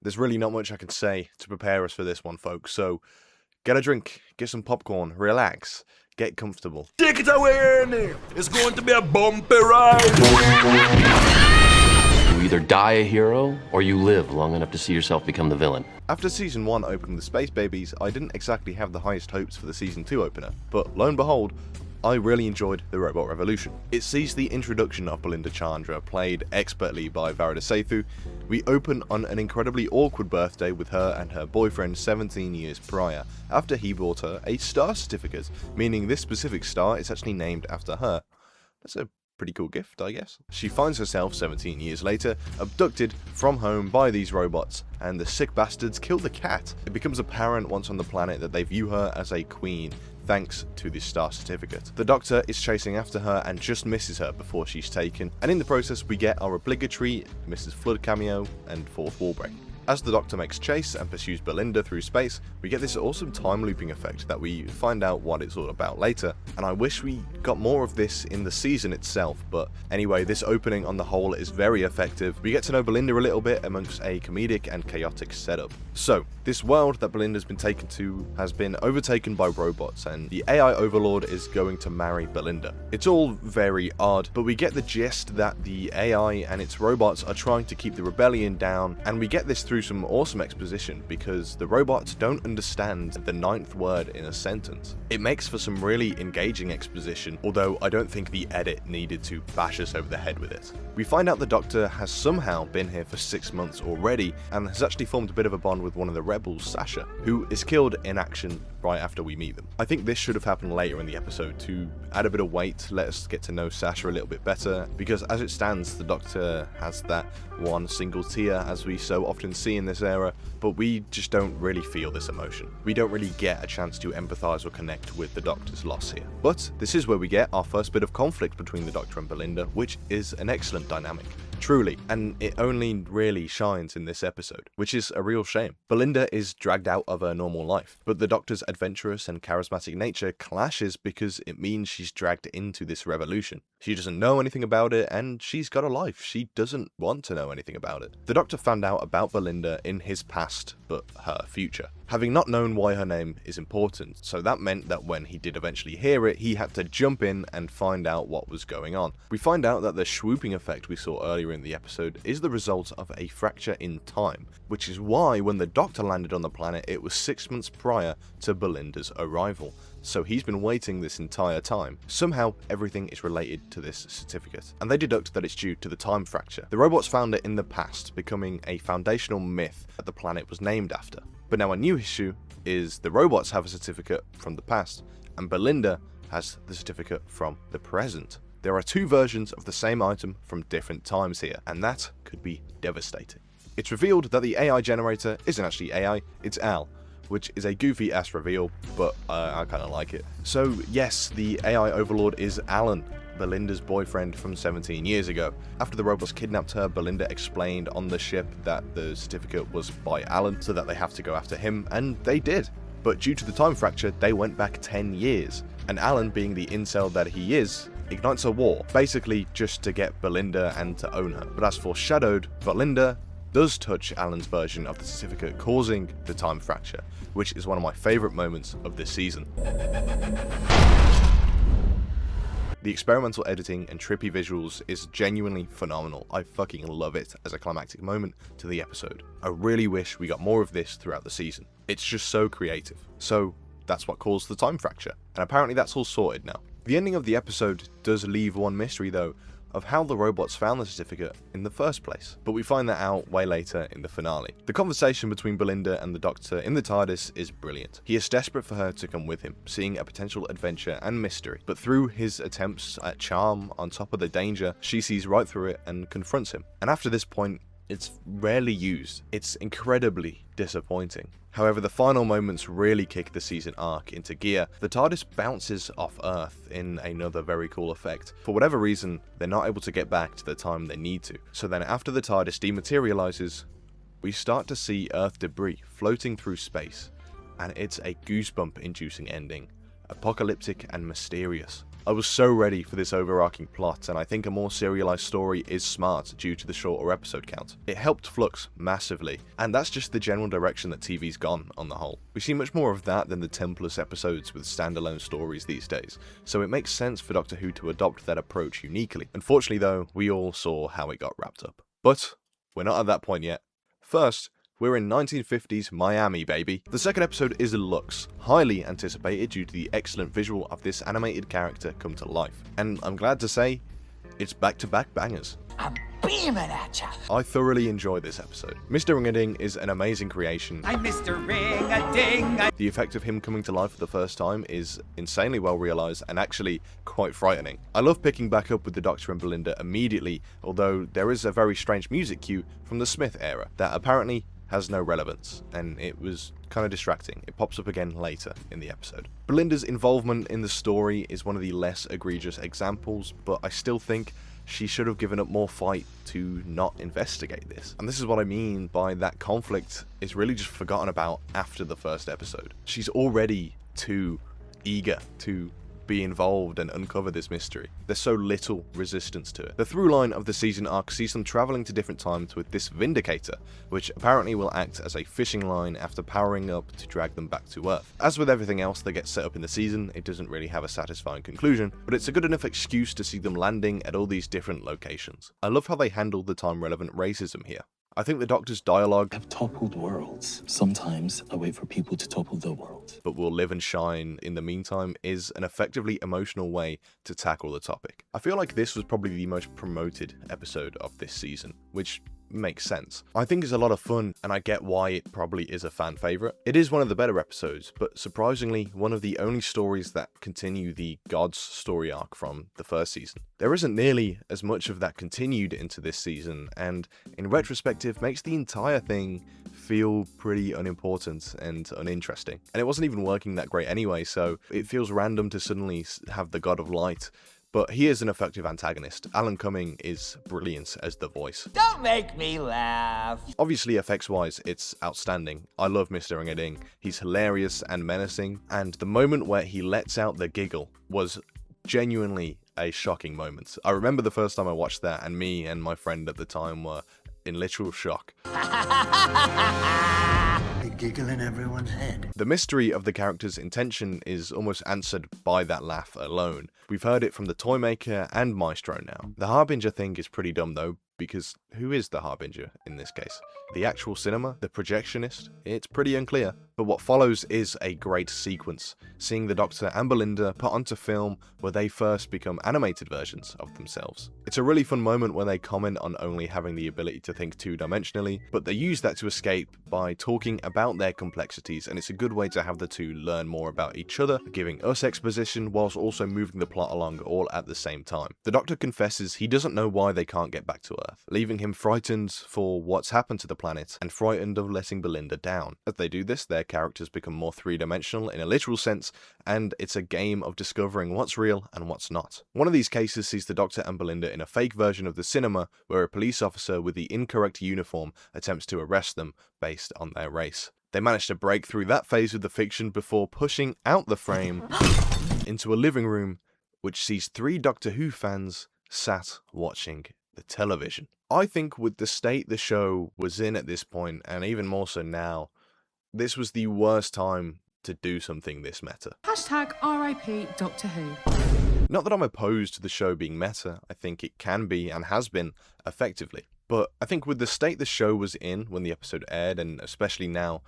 There's really not much I can say to prepare us for this one, folks, so get a drink, get some popcorn, relax, get comfortable. Take it away, Ernie! It's going to be a bumpy ride! You either die a hero, or you live long enough to see yourself become the villain. After Season 1 opening the Space Babies, I didn't exactly have the highest hopes for the Season 2 opener, but lo and behold, I really enjoyed the Robot Revolution. It sees the introduction of Belinda Chandra, played expertly by Varada Sethu. We open on an incredibly awkward birthday with her and her boyfriend 17 years prior, after he bought her a star certificate, meaning this specific star is actually named after her. That's a pretty cool gift, I guess. She finds herself 17 years later, abducted from home by these robots, and the sick bastards kill the cat. It becomes apparent once on the planet that they view her as a queen, thanks to this star certificate. The Doctor is chasing after her and just misses her before she's taken, and in the process we get our obligatory Mrs. Flood cameo and fourth wall break. As the Doctor makes chase and pursues Belinda through space, we get this awesome time looping effect that we find out what it's all about later, and I wish we got more of this in the season itself, but anyway, this opening on the whole is very effective. We get to know Belinda a little bit amongst a comedic and chaotic setup. So, this world that Belinda's been taken to has been overtaken by robots, and the AI overlord is going to marry Belinda. It's all very odd, but we get the gist that the AI and its robots are trying to keep the rebellion down, and we get this through some awesome exposition because the robots don't understand the 9th word in a sentence. It makes for some really engaging exposition, although I don't think the edit needed to bash us over the head with it. We find out the Doctor has somehow been here for 6 months already and has actually formed a bit of a bond with one of the rebels, Sasha, who is killed in action right after we meet them. I think this should have happened later in the episode to add a bit of weight, let us get to know Sasha a little bit better, because as it stands, the Doctor has that one single tear, as we so often see in this era, but we just don't really feel this emotion. We don't really get a chance to empathise or connect with the Doctor's loss here. But this is where we get our first bit of conflict between the Doctor and Belinda, which is an excellent dynamic. Truly, and it only really shines in this episode, which is a real shame. Belinda is dragged out of her normal life, but the Doctor's adventurous and charismatic nature clashes because it means she's dragged into this revolution. She doesn't know anything about it, and she's got a life. She doesn't want to know anything about it. The Doctor found out about Belinda in his past, but her future, having not known why her name is important, so that meant that when he did eventually hear it, he had to jump in and find out what was going on. We find out that the swooping effect we saw earlier in the episode is the result of a fracture in time, which is why when the Doctor landed on the planet it was 6 months prior to Belinda's arrival. So he's been waiting this entire time. Somehow everything is related to this certificate, and they deduct that it's due to the time fracture. The robots found it in the past, becoming a foundational myth that the planet was named after. But now a new issue is the robots have a certificate from the past, and Belinda has the certificate from the present. There are 2 versions of the same item from different times here, and that could be devastating. It's revealed that the AI generator isn't actually AI, it's Al, which is a goofy ass reveal, but I kinda like it. So yes, the AI overlord is Alan, Belinda's boyfriend from 17 years ago. After the robots kidnapped her, Belinda explained on the ship that the certificate was by Alan, so that they have to go after him, and they did. But due to the time fracture, they went back 10 years, and Alan, being the incel that he is, ignites a war, basically just to get Belinda and to own her. But as foreshadowed, Belinda does touch Alan's version of the certificate, causing the time fracture, which is one of my favourite moments of this season. The experimental editing and trippy visuals is genuinely phenomenal. I fucking love it as a climactic moment to the episode. I really wish we got more of this throughout the season. It's just so creative. So that's what caused the time fracture, and apparently that's all sorted now. The ending of the episode does leave one mystery though, of how the robots found the certificate in the first place, but we find that out way later in the finale. The conversation between Belinda and the Doctor in the TARDIS is brilliant. He is desperate for her to come with him, seeing a potential adventure and mystery, but through his attempts at charm on top of the danger, she sees right through it and confronts him. And after this point, it's rarely used. It's incredibly disappointing. However, the final moments really kick the season arc into gear. The TARDIS bounces off Earth in another very cool effect. For whatever reason, they're not able to get back to the time they need to. So then after the TARDIS dematerializes, we start to see Earth debris floating through space, and it's a goosebump-inducing ending. Apocalyptic and mysterious. I was so ready for this overarching plot, and I think a more serialized story is smart due to the shorter episode count. It helped Flux massively, and that's just the general direction that TV's gone on the whole. We see much more of that than the 10+ episodes with standalone stories these days, so it makes sense for Doctor Who to adopt that approach uniquely. Unfortunately though, we all saw how it got wrapped up. But we're not at that point yet. First, we're in 1950s Miami, baby. The second episode is Lux, highly anticipated due to the excellent visual of this animated character come to life. And I'm glad to say, it's back-to-back bangers. I'm beaming at ya. I thoroughly enjoyed this episode. Mr. Ring-a-Ding is an amazing creation. I'm Mr. Ring-a-Ding. The effect of him coming to life for the first time is insanely well realised and actually quite frightening. I love picking back up with the Doctor and Belinda immediately, although there is a very strange music cue from the Smith era that apparently has no relevance, and it was kind of distracting. It pops up again later in the episode. Belinda's involvement in the story is one of the less egregious examples, but I still think she should have given up more fight to not investigate this. And this is what I mean by that conflict is really just forgotten about after the first episode. She's already too eager to be involved and uncover this mystery. There's so little resistance to it. The through line of the season arc sees them traveling to different times with this Vindicator, which apparently will act as a fishing line after powering up to drag them back to Earth. As with everything else that gets set up in the season, it doesn't really have a satisfying conclusion, but it's a good enough excuse to see them landing at all these different locations. I love how they handled the time-relevant racism here. I think the Doctor's dialogue I've toppled worlds. Sometimes I wait for people to topple the world. but will live and shine in the meantime is an effectively emotional way to tackle the topic. I feel like this was probably the most promoted episode of this season, which makes sense. I think it's a lot of fun, and I get why it probably is a fan favourite. It is one of the better episodes, but surprisingly one of the only stories that continue the Gods story arc from the first season. There isn't nearly as much of that continued into this season, and in retrospective makes the entire thing feel pretty unimportant and uninteresting. And it wasn't even working that great anyway, so it feels random to suddenly have the God of Light. But he is an effective antagonist. Alan Cumming is brilliant as the voice. Don't make me laugh. Obviously, effects-wise, it's outstanding. I love Mr. Ring-a-Ding. He's hilarious and menacing, and the moment where he lets out the giggle was genuinely a shocking moment. I remember the first time I watched that, and me and my friend at the time were in literal shock. The giggle in everyone's head. The mystery of the character's intention is almost answered by that laugh alone. We've heard it from the Toymaker and Maestro now. The Harbinger thing is pretty dumb though, because who is the Harbinger in this case? The actual cinema? The projectionist? It's pretty unclear. But what follows is a great sequence, seeing the Doctor and Belinda put onto film where they first become animated versions of themselves. It's a really fun moment where they comment on only having the ability to think two-dimensionally, but they use that to escape by talking about their complexities, and it's a good way to have the two learn more about each other, giving us exposition whilst also moving the plot along all at the same time. The Doctor confesses he doesn't know why they can't get back to Earth, leaving him frightened for what's happened to the planet and frightened of letting Belinda down. As they do this, their characters become more three-dimensional in a literal sense, and it's a game of discovering what's real and what's not. One of these cases sees the Doctor and Belinda in a fake version of the cinema where a police officer with the incorrect uniform attempts to arrest them based on their race. They manage to break through that phase of the fiction before pushing out the frame into a living room which sees 3 Doctor Who fans sat watching the television. I think with the state the show was in at this point, and even more so now, this was the worst time to do something this meta. Hashtag RIP Doctor Who. Not that I'm opposed to the show being meta, I think it can be and has been effectively. But I think with the state the show was in when the episode aired, and especially now,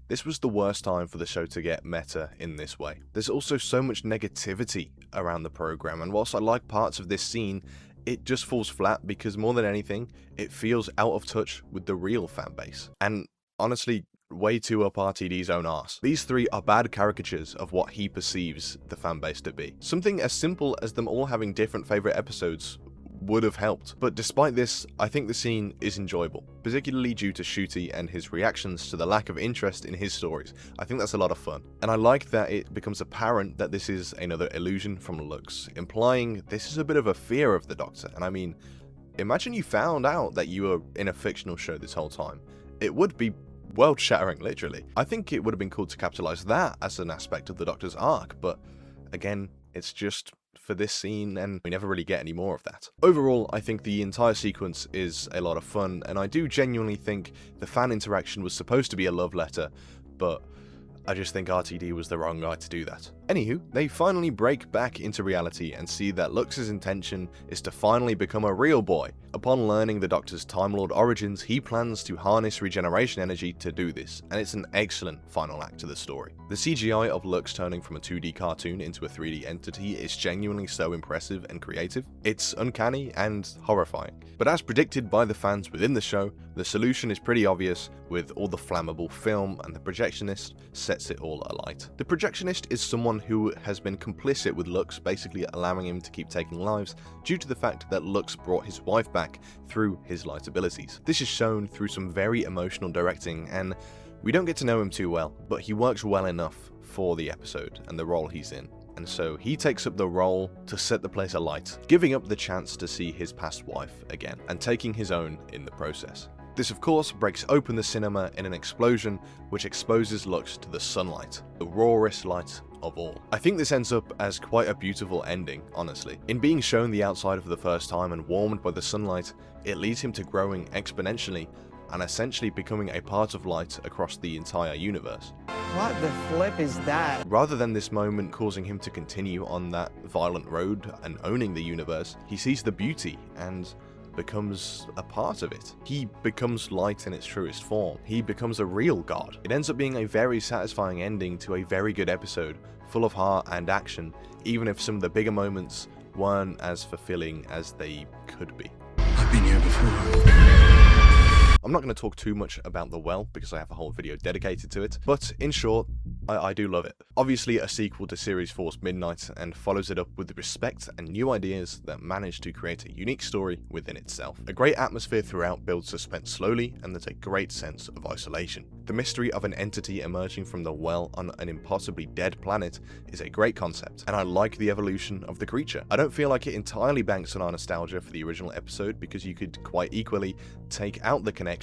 this was the worst time for the show to get meta in this way. There's also so much negativity around the program, and whilst I like parts of this scene, it just falls flat because more than anything, it feels out of touch with the real fanbase. And honestly, way too up RTD's own arse. These 3 are bad caricatures of what he perceives the fanbase to be. Something as simple as them all having different favourite episodes would have helped. But despite this, I think the scene is enjoyable, particularly due to Shooty and his reactions to the lack of interest in his stories. I think that's a lot of fun. And I like that it becomes apparent that this is another illusion from Lux, implying this is a bit of a fear of the Doctor. And I mean, imagine you found out that you were in a fictional show this whole time. It would be world-shattering, literally. I think it would have been cool to capitalize that as an aspect of the Doctor's arc, but again, it's just for this scene, and we never really get any more of that. Overall, I think the entire sequence is a lot of fun, and I do genuinely think the fan interaction was supposed to be a love letter, but I just think RTD was the wrong guy to do that. Anywho, they finally break back into reality and see that Lux's intention is to finally become a real boy. Upon learning the Doctor's Time Lord origins, he plans to harness regeneration energy to do this, and it's an excellent final act to the story. The CGI of Lux turning from a 2D cartoon into a 3D entity is genuinely so impressive and creative. It's uncanny and horrifying. But as predicted by the fans within the show, the solution is pretty obvious with all the flammable film, and the projectionist sets it all alight. The projectionist is someone who has been complicit with Lux, basically allowing him to keep taking lives due to the fact that Lux brought his wife back through his light abilities. This is shown through some very emotional directing, and we don't get to know him too well, but he works well enough for the episode and the role he's in. And so he takes up the role to set the place alight, giving up the chance to see his past wife again, and taking his own in the process. This of course breaks open the cinema in an explosion which exposes Lux to the sunlight, the rawest light of all. I think this ends up as quite a beautiful ending, honestly. In being shown the outside for the first time and warmed by the sunlight, it leads him to growing exponentially and essentially becoming a part of light across the entire universe. What the flip is that? Rather than this moment causing him to continue on that violent road and owning the universe, he sees the beauty and becomes a part of it. He becomes light in its truest form. He becomes a real god. It ends up being a very satisfying ending to a very good episode, full of heart and action, even if some of the bigger moments weren't as fulfilling as they could be. I've been here before. I'm not going to talk too much about The Well because I have a whole video dedicated to it, but in short, I do love it. Obviously a sequel to Series 4's Midnight, and follows it up with respect and new ideas that manage to create a unique story within itself. A great atmosphere throughout builds suspense slowly, and there's a great sense of isolation. The mystery of an entity emerging from the well on an impossibly dead planet is a great concept, and I like the evolution of the creature. I don't feel like it entirely banks on our nostalgia for the original episode, because you could quite equally take out the connection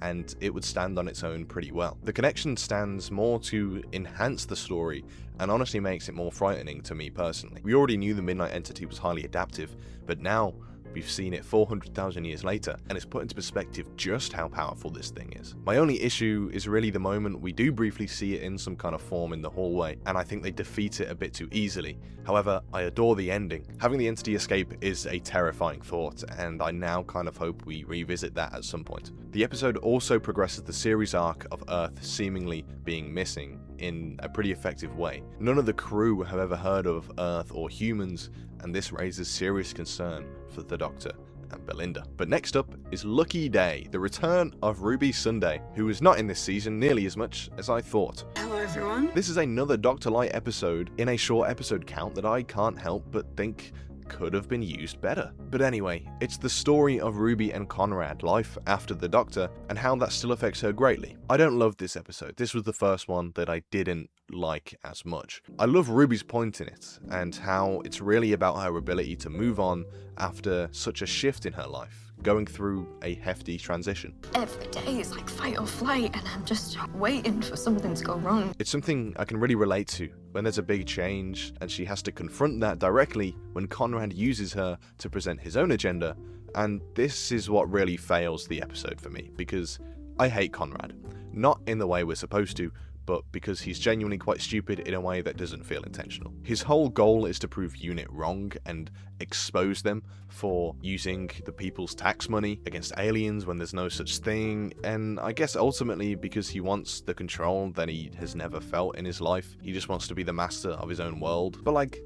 and it would stand on its own pretty well. The connection stands more to enhance the story and honestly makes it more frightening to me personally. We already knew the Midnight Entity was highly adaptive, but now we've seen it 400,000 years later, and it's put into perspective just how powerful this thing is. My only issue is really the moment we do briefly see it in some kind of form in the hallway, and I think they defeat it a bit too easily. However, I adore the ending. Having the entity escape is a terrifying thought, and I now kind of hope we revisit that at some point. The episode also progresses the series arc of Earth seemingly being missing in a pretty effective way. None of the crew have ever heard of Earth or humans, and this raises serious concern for the Doctor and Belinda. But next up is Lucky Day, the return of Ruby Sunday, who is not in this season nearly as much as I thought. Hello everyone. This is another Doctor Light episode in a short episode count that I can't help but think could have been used better. But anyway, it's the story of Ruby and Conrad, life after the Doctor, and how that still affects her greatly. I don't love this episode. This was the first one that I didn't like as much. I love Ruby's point in it, and how it's really about her ability to move on after such a shift in her life, going through a hefty transition. Every day is like fight or flight, and I'm just waiting for something to go wrong. It's something I can really relate to when there's a big change, and she has to confront that directly when Conrad uses her to present his own agenda, and this is what really fails the episode for me, because I hate Conrad. Not in the way we're supposed to, but because he's genuinely quite stupid in a way that doesn't feel intentional. His whole goal is to prove UNIT wrong and expose them for using the people's tax money against aliens when there's no such thing, and I guess ultimately because he wants the control that he has never felt in his life. He just wants to be the master of his own world. But like,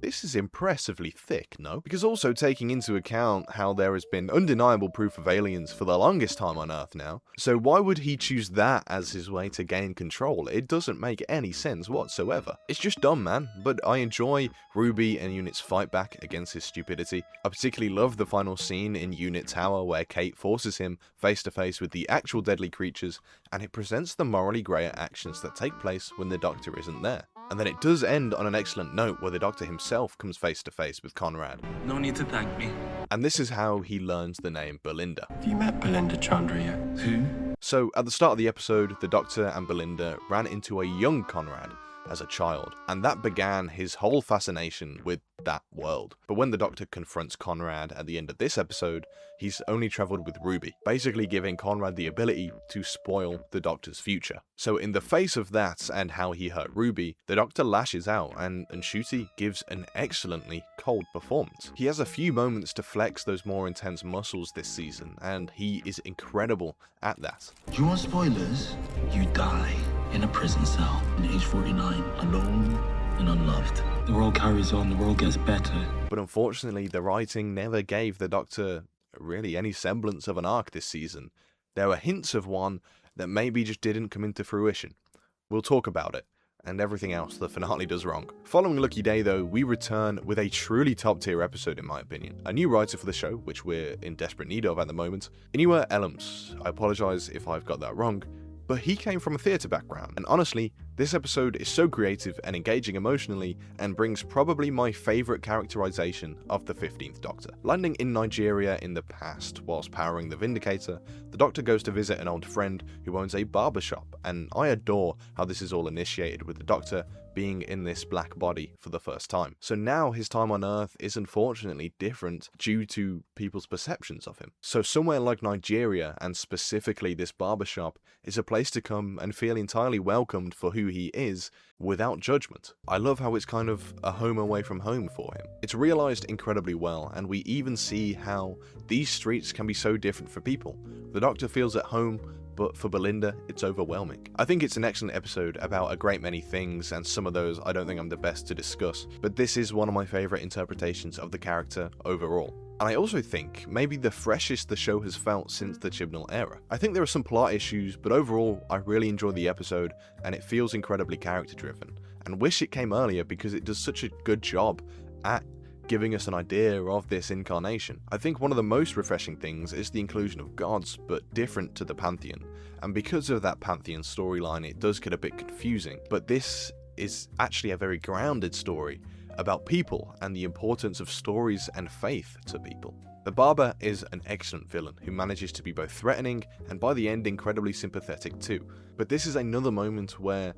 this is impressively thick, no? Because also taking into account how there has been undeniable proof of aliens for the longest time on Earth now, so why would he choose that as his way to gain control? It doesn't make any sense whatsoever. It's just dumb, man, but I enjoy Ruby and UNIT's fight back against his stupidity. I particularly love the final scene in UNIT Tower where Kate forces him face to face with the actual deadly creatures, and it presents the morally greyer actions that take place when the Doctor isn't there. And then it does end on an excellent note where the Doctor himself comes face to face with Conrad. No need to thank me. And this is how he learns the name Belinda. Have you met Belinda Chandra yet? Who? So at the start of the episode, the Doctor and Belinda ran into a young Conrad, as a child, and that began his whole fascination with that world. But when the Doctor confronts Conrad at the end of this episode, he's only travelled with Ruby, basically giving Conrad the ability to spoil the Doctor's future. So in the face of that and how he hurt Ruby, the Doctor lashes out, and Ncuti gives an excellently cold performance. He has a few moments to flex those more intense muscles this season, and he is incredible at that. You want spoilers? You die in a prison cell at age 49, alone and unloved. The world carries on, the world gets better. But unfortunately, the writing never gave the Doctor really any semblance of an arc this season. There were hints of one that maybe just didn't come into fruition. We'll talk about it, and everything else the finale does wrong. Following Lucky Day though, we return with a truly top tier episode in my opinion. A new writer for the show, which we're in desperate need of at the moment. Inua Ellams, I apologise if I've got that wrong, but he came from a theatre background, and honestly, this episode is so creative and engaging emotionally and brings probably my favourite characterisation of the 15th Doctor. Landing in Nigeria in the past whilst powering the Vindicator, the Doctor goes to visit an old friend who owns a barbershop, and I adore how this is all initiated with the Doctor being in this black body for the first time. So now his time on Earth is unfortunately different due to people's perceptions of him. So somewhere like Nigeria, and specifically this barbershop, is a place to come and feel entirely welcomed for who he is without judgment. I love how it's kind of a home away from home for him. It's realised incredibly well, and we even see how these streets can be so different for people. The Doctor feels at home, but for Belinda, it's overwhelming. I think it's an excellent episode about a great many things, and some of those I don't think I'm the best to discuss, but this is one of my favourite interpretations of the character overall. And I also think maybe the freshest the show has felt since the Chibnall era. I think there are some plot issues, but overall I really enjoy the episode, and it feels incredibly character driven, and wish it came earlier because it does such a good job at giving us an idea of this incarnation. I think one of the most refreshing things is the inclusion of gods, but different to the Pantheon, and because of that Pantheon storyline it does get a bit confusing, but this is actually a very grounded story about people and the importance of stories and faith to people. The Barber is an excellent villain who manages to be both threatening and by the end incredibly sympathetic too, but this is another moment where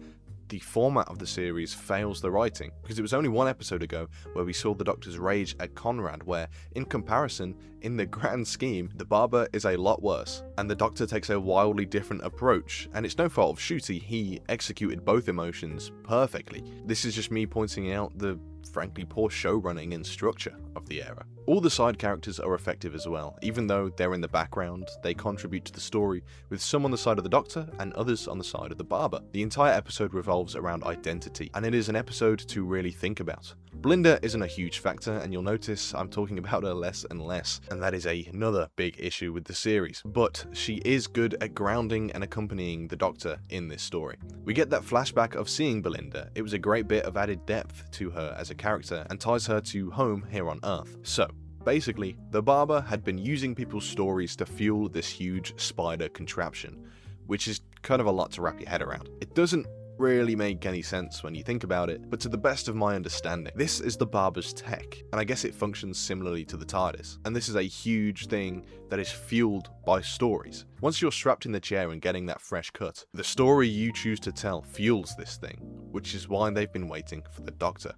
the format of the series fails the writing, because it was only one episode ago where we saw the Doctor's rage at Conrad, where, in comparison, in the grand scheme, the Barber is a lot worse, and the Doctor takes a wildly different approach, and it's no fault of Ncuti, he executed both emotions perfectly. This is just me pointing out the frankly poor show running and structure of the era. All the side characters are effective as well, even though they're in the background, they contribute to the story, with some on the side of the Doctor and others on the side of the Barber. The entire episode revolves around identity, and it is an episode to really think about. Belinda isn't a huge factor, and you'll notice I'm talking about her less and less, and that is another big issue with the series, but she is good at grounding and accompanying the Doctor in this story. We get that flashback of seeing Belinda. It was a great bit of added depth to her as a character and ties her to home here on Earth. So, basically, the Barber had been using people's stories to fuel this huge spider contraption, which is kind of a lot to wrap your head around. It doesn't really make any sense when you think about it, but to the best of my understanding, this is the Barber's tech, and I guess it functions similarly to the TARDIS, and this is a huge thing that is fueled by stories. Once you're strapped in the chair and getting that fresh cut, the story you choose to tell fuels this thing, which is why they've been waiting for the Doctor.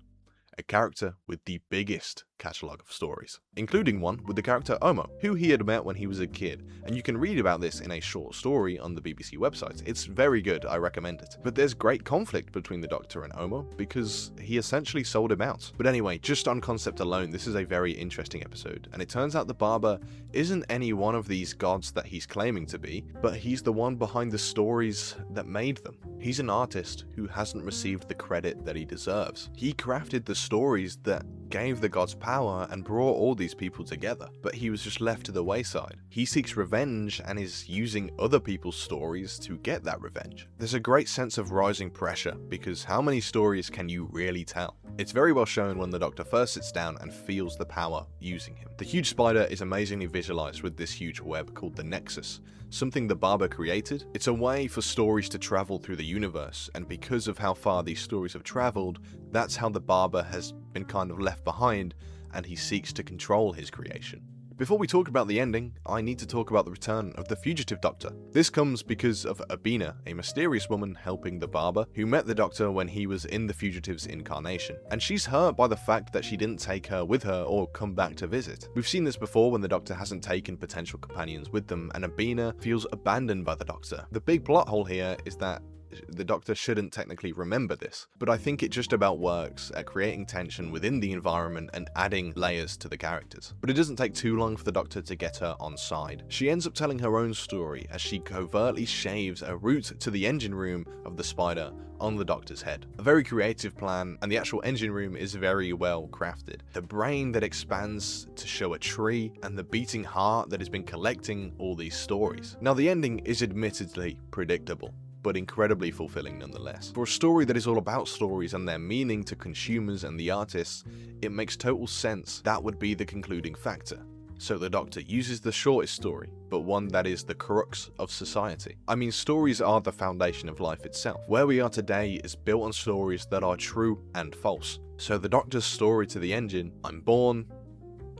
A character with the biggest catalogue of stories, including one with the character Omo, who he had met when he was a kid, and you can read about this in a short story on the BBC website. It's very good, I recommend it. But there's great conflict between the Doctor and Omo, because he essentially sold him out. But anyway, just on concept alone, this is a very interesting episode, and it turns out the Barber isn't any one of these gods that he's claiming to be, but he's the one behind the stories that made them. He's an artist who hasn't received the credit that he deserves. He crafted the stories that gave the gods power and brought all these people together, but he was just left to the wayside. He seeks revenge and is using other people's stories to get that revenge. There's a great sense of rising pressure, because how many stories can you really tell? It's very well shown when the Doctor first sits down and feels the power using him. The huge spider is amazingly visualized with this huge web called the Nexus, something the Barber created. It's a way for stories to travel through the universe, and because of how far these stories have traveled, that's how the Barber has been kind of left behind, and he seeks to control his creation. Before we talk about the ending, I need to talk about the return of the fugitive doctor. This comes because of Abina, a mysterious woman helping the barber, who met the doctor when he was in the fugitive's incarnation. And she's hurt by the fact that she didn't take her with her or come back to visit. We've seen this before when the doctor hasn't taken potential companions with them, and Abina feels abandoned by the doctor. The big plot hole here is that the doctor shouldn't technically remember this, but I think it just about works at creating tension within the environment and adding layers to the characters. But it doesn't take too long for the doctor to get her on side. She ends up telling her own story as she covertly shaves a route to the engine room of the spider on the doctor's head. A very creative plan, and the actual engine room is very well crafted. The brain that expands to show a tree, and the beating heart that has been collecting all these stories. Now the ending is admittedly predictable, but incredibly fulfilling nonetheless. For a story that is all about stories and their meaning to consumers and the artists, it makes total sense that would be the concluding factor. So the Doctor uses the shortest story, but one that is the crux of society. I mean, stories are the foundation of life itself. Where we are today is built on stories that are true and false. So the Doctor's story to the engine, I'm born,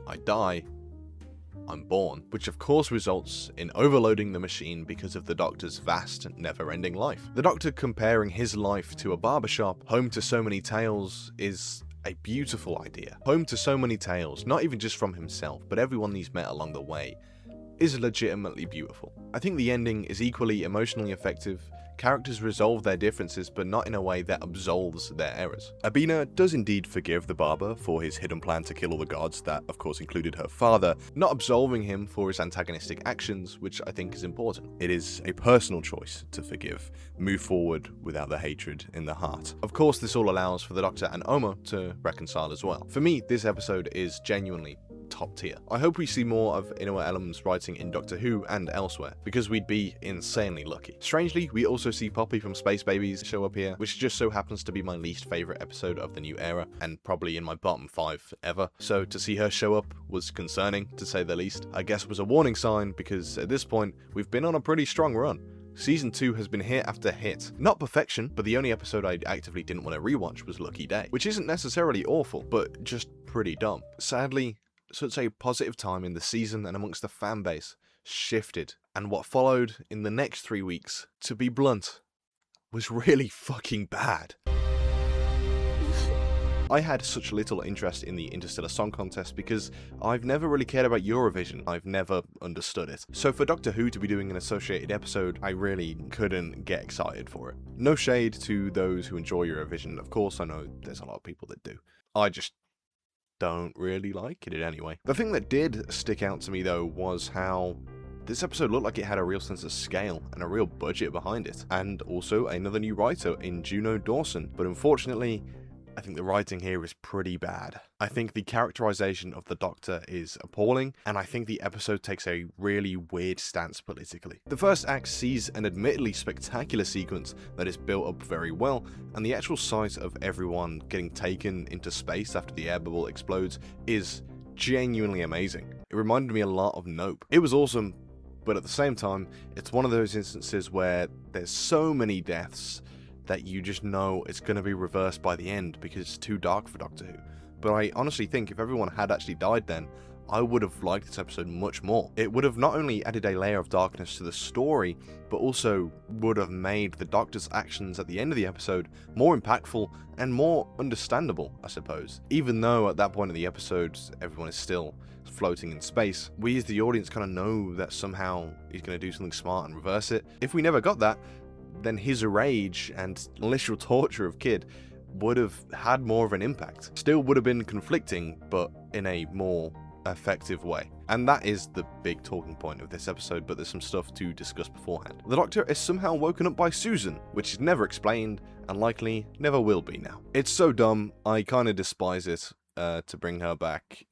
I die, I'm born, which of course results in overloading the machine because of the Doctor's vast, never-ending life. The Doctor comparing his life to a barbershop, home to so many tales, is a beautiful idea. Home to so many tales, not even just from himself, but everyone he's met along the way, is legitimately beautiful. I think the ending is equally emotionally effective. Characters resolve their differences, but not in a way that absolves their errors. Abina does indeed forgive the barber for his hidden plan to kill all the gods, that of course included her father, not absolving him for his antagonistic actions, which I think is important. It is a personal choice to forgive, move forward without the hatred in the heart. Of course, this all allows for the Doctor and Oma to reconcile as well. For me, this episode is genuinely top tier. I hope we see more of Inoue Ellam's writing in Doctor Who and elsewhere, because we'd be insanely lucky. Strangely, we also see Poppy from Space Babies show up here, which just so happens to be my least favourite episode of the new era, and probably in my bottom 5 ever. So to see her show up was concerning, to say the least. I guess was a warning sign, because at this point, we've been on a pretty strong run. Season 2 has been hit after hit. Not perfection, but the only episode I actively didn't want to rewatch was Lucky Day, which isn't necessarily awful, but just pretty dumb. Sadly, such a positive time in the season and amongst the fan base shifted, and what followed in the next 3 weeks, to be blunt, was really fucking bad. I had such little interest in the Interstellar Song Contest because I've never really cared about Eurovision. I've never understood it. So for Doctor Who to be doing an associated episode, I really couldn't get excited for it. No shade to those who enjoy Eurovision. Of course, I know there's a lot of people that do. I just don't really like it anyway. The thing that did stick out to me though was how this episode looked like it had a real sense of scale and a real budget behind it, and also another new writer in Juno Dawson, but unfortunately I think the writing here is pretty bad. I think the characterization of the Doctor is appalling, and I think the episode takes a really weird stance politically. The first act sees an admittedly spectacular sequence that is built up very well, and the actual sight of everyone getting taken into space after the air bubble explodes is genuinely amazing. It reminded me a lot of Nope. It was awesome, but at the same time, it's one of those instances where there's so many deaths that you just know it's going to be reversed by the end because it's too dark for Doctor Who. But I honestly think if everyone had actually died then, I would have liked this episode much more. It would have not only added a layer of darkness to the story, but also would have made the Doctor's actions at the end of the episode more impactful and more understandable, I suppose. Even though at that point in the episode, everyone is still floating in space, we as the audience kind of know that somehow he's going to do something smart and reverse it. If we never got that, then his rage and literal torture of Kid would have had more of an impact. Still would have been conflicting, but in a more effective way. And that is the big talking point of this episode, but there's some stuff to discuss beforehand. The Doctor is somehow woken up by Susan, which is never explained, and likely never will be now. It's so dumb, I kinda despise it. To bring her back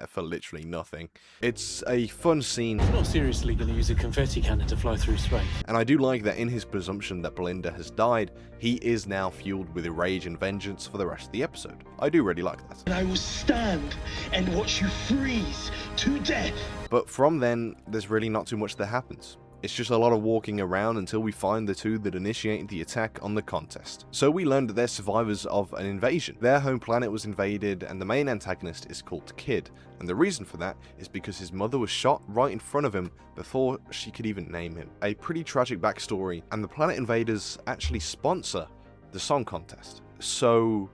for literally nothing. It's a fun scene. I'm not seriously going to use a confetti cannon to fly through space. And I do like that in his presumption that Belinda has died, he is now fueled with rage and vengeance for the rest of the episode. I do really like that. And I will stand and watch you freeze to death. But from then, there's really not too much that happens. It's just a lot of walking around until we find the two that initiated the attack on the contest. So we learned that they're survivors of an invasion. Their home planet was invaded and the main antagonist is called Kid, and the reason for that is because his mother was shot right in front of him before she could even name him. A pretty tragic backstory, and the planet invaders actually sponsor the song contest. So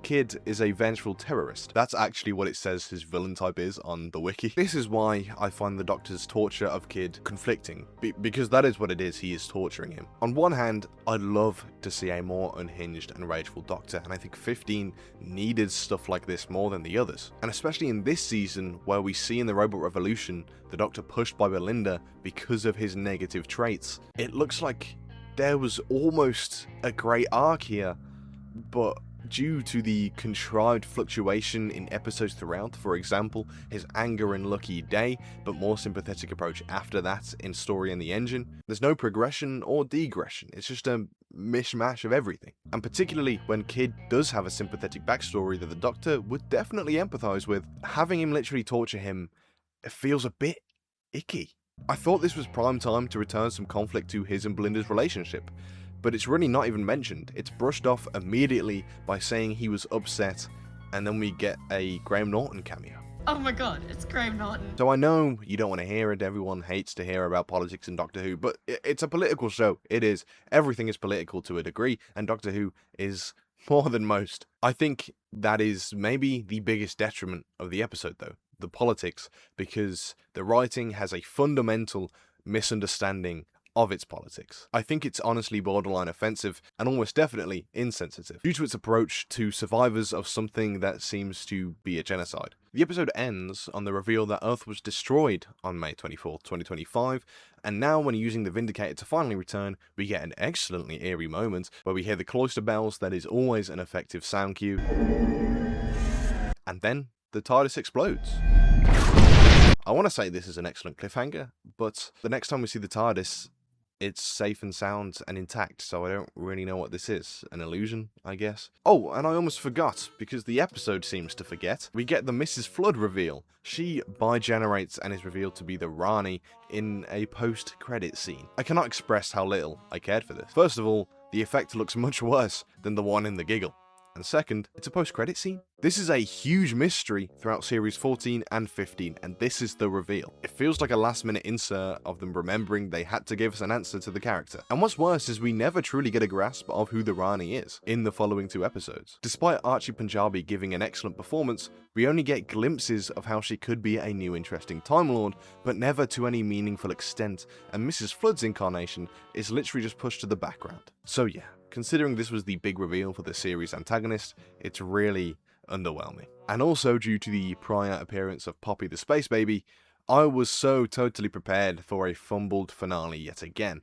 Kid is a vengeful terrorist. That's actually what it says his villain type is on the wiki. This is why I find the Doctor's torture of Kid conflicting, because that is what it is, he is torturing him. On one hand, I'd love to see a more unhinged and rageful Doctor, and I think 15 needed stuff like this more than the others. And especially in this season, where we see in the Robot Revolution, the Doctor pushed by Belinda because of his negative traits. It looks like there was almost a great arc here, but due to the contrived fluctuation in episodes throughout, for example, his anger in Lucky Day, but more sympathetic approach after that in Story and the Engine, there's no progression or degression, it's just a mishmash of everything. And particularly when Kid does have a sympathetic backstory that the Doctor would definitely empathise with, having him literally torture him, it feels a bit icky. I thought this was prime time to return some conflict to his and Belinda's relationship, but it's really not even mentioned. It's brushed off immediately by saying he was upset, and then we get a Graham Norton cameo. Oh my god, it's Graham Norton. So I know you don't want to hear it, everyone hates to hear about politics in Doctor Who, but it's a political show, it is. Everything is political to a degree, and Doctor Who is more than most. I think that is maybe the biggest detriment of the episode though, the politics, because the writing has a fundamental misunderstanding of its politics. I think it's honestly borderline offensive and almost definitely insensitive due to its approach to survivors of something that seems to be a genocide. The episode ends on the reveal that Earth was destroyed on May 24th, 2025, and now when using the Vindicator to finally return, we get an excellently eerie moment where we hear the cloister bells that is always an effective sound cue, and then the TARDIS explodes. I want to say this is an excellent cliffhanger, but the next time we see the TARDIS, it's safe and sound and intact, so I don't really know what this is. An illusion, I guess? Oh, and I almost forgot, because the episode seems to forget. We get the Mrs. Flood reveal. She bi-generates and is revealed to be the Rani in a post-credit scene. I cannot express how little I cared for this. First of all, the effect looks much worse than the one in the giggle. And second, it's a post-credit scene. This is a huge mystery throughout series 14 and 15, and this is the reveal. It feels like a last-minute insert of them remembering they had to give us an answer to the character. And what's worse is we never truly get a grasp of who the Rani is in the following two episodes. Despite Archie Punjabi giving an excellent performance, we only get glimpses of how she could be a new interesting Time Lord, but never to any meaningful extent, and Mrs. Flood's incarnation is literally just pushed to the background. So yeah, considering this was the big reveal for the series antagonist, it's really underwhelming. And also due to the prior appearance of Poppy the Space Baby, I was so totally prepared for a fumbled finale yet again.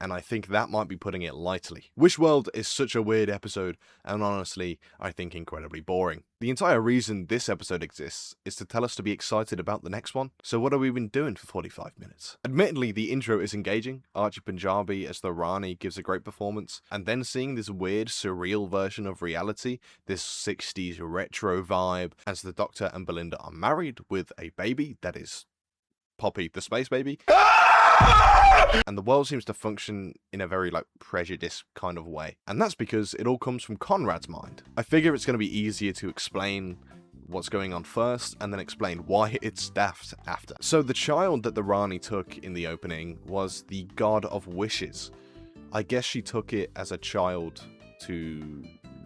And I think that might be putting it lightly. Wishworld is such a weird episode, and honestly, I think incredibly boring. The entire reason this episode exists is to tell us to be excited about the next one, so what have we been doing for 45 minutes? Admittedly, the intro is engaging. Archie Punjabi as the Rani gives a great performance, and then seeing this weird, surreal version of reality, this 60s retro vibe, as the Doctor and Belinda are married with a baby that is Poppy the Space Baby. And the world seems to function in a very prejudice kind of way. And that's because it all comes from Conrad's mind. I figure it's going to be easier to explain what's going on first and then explain why it's daft after. So the child that the Rani took in the opening was the god of wishes. I guess she took it as a child to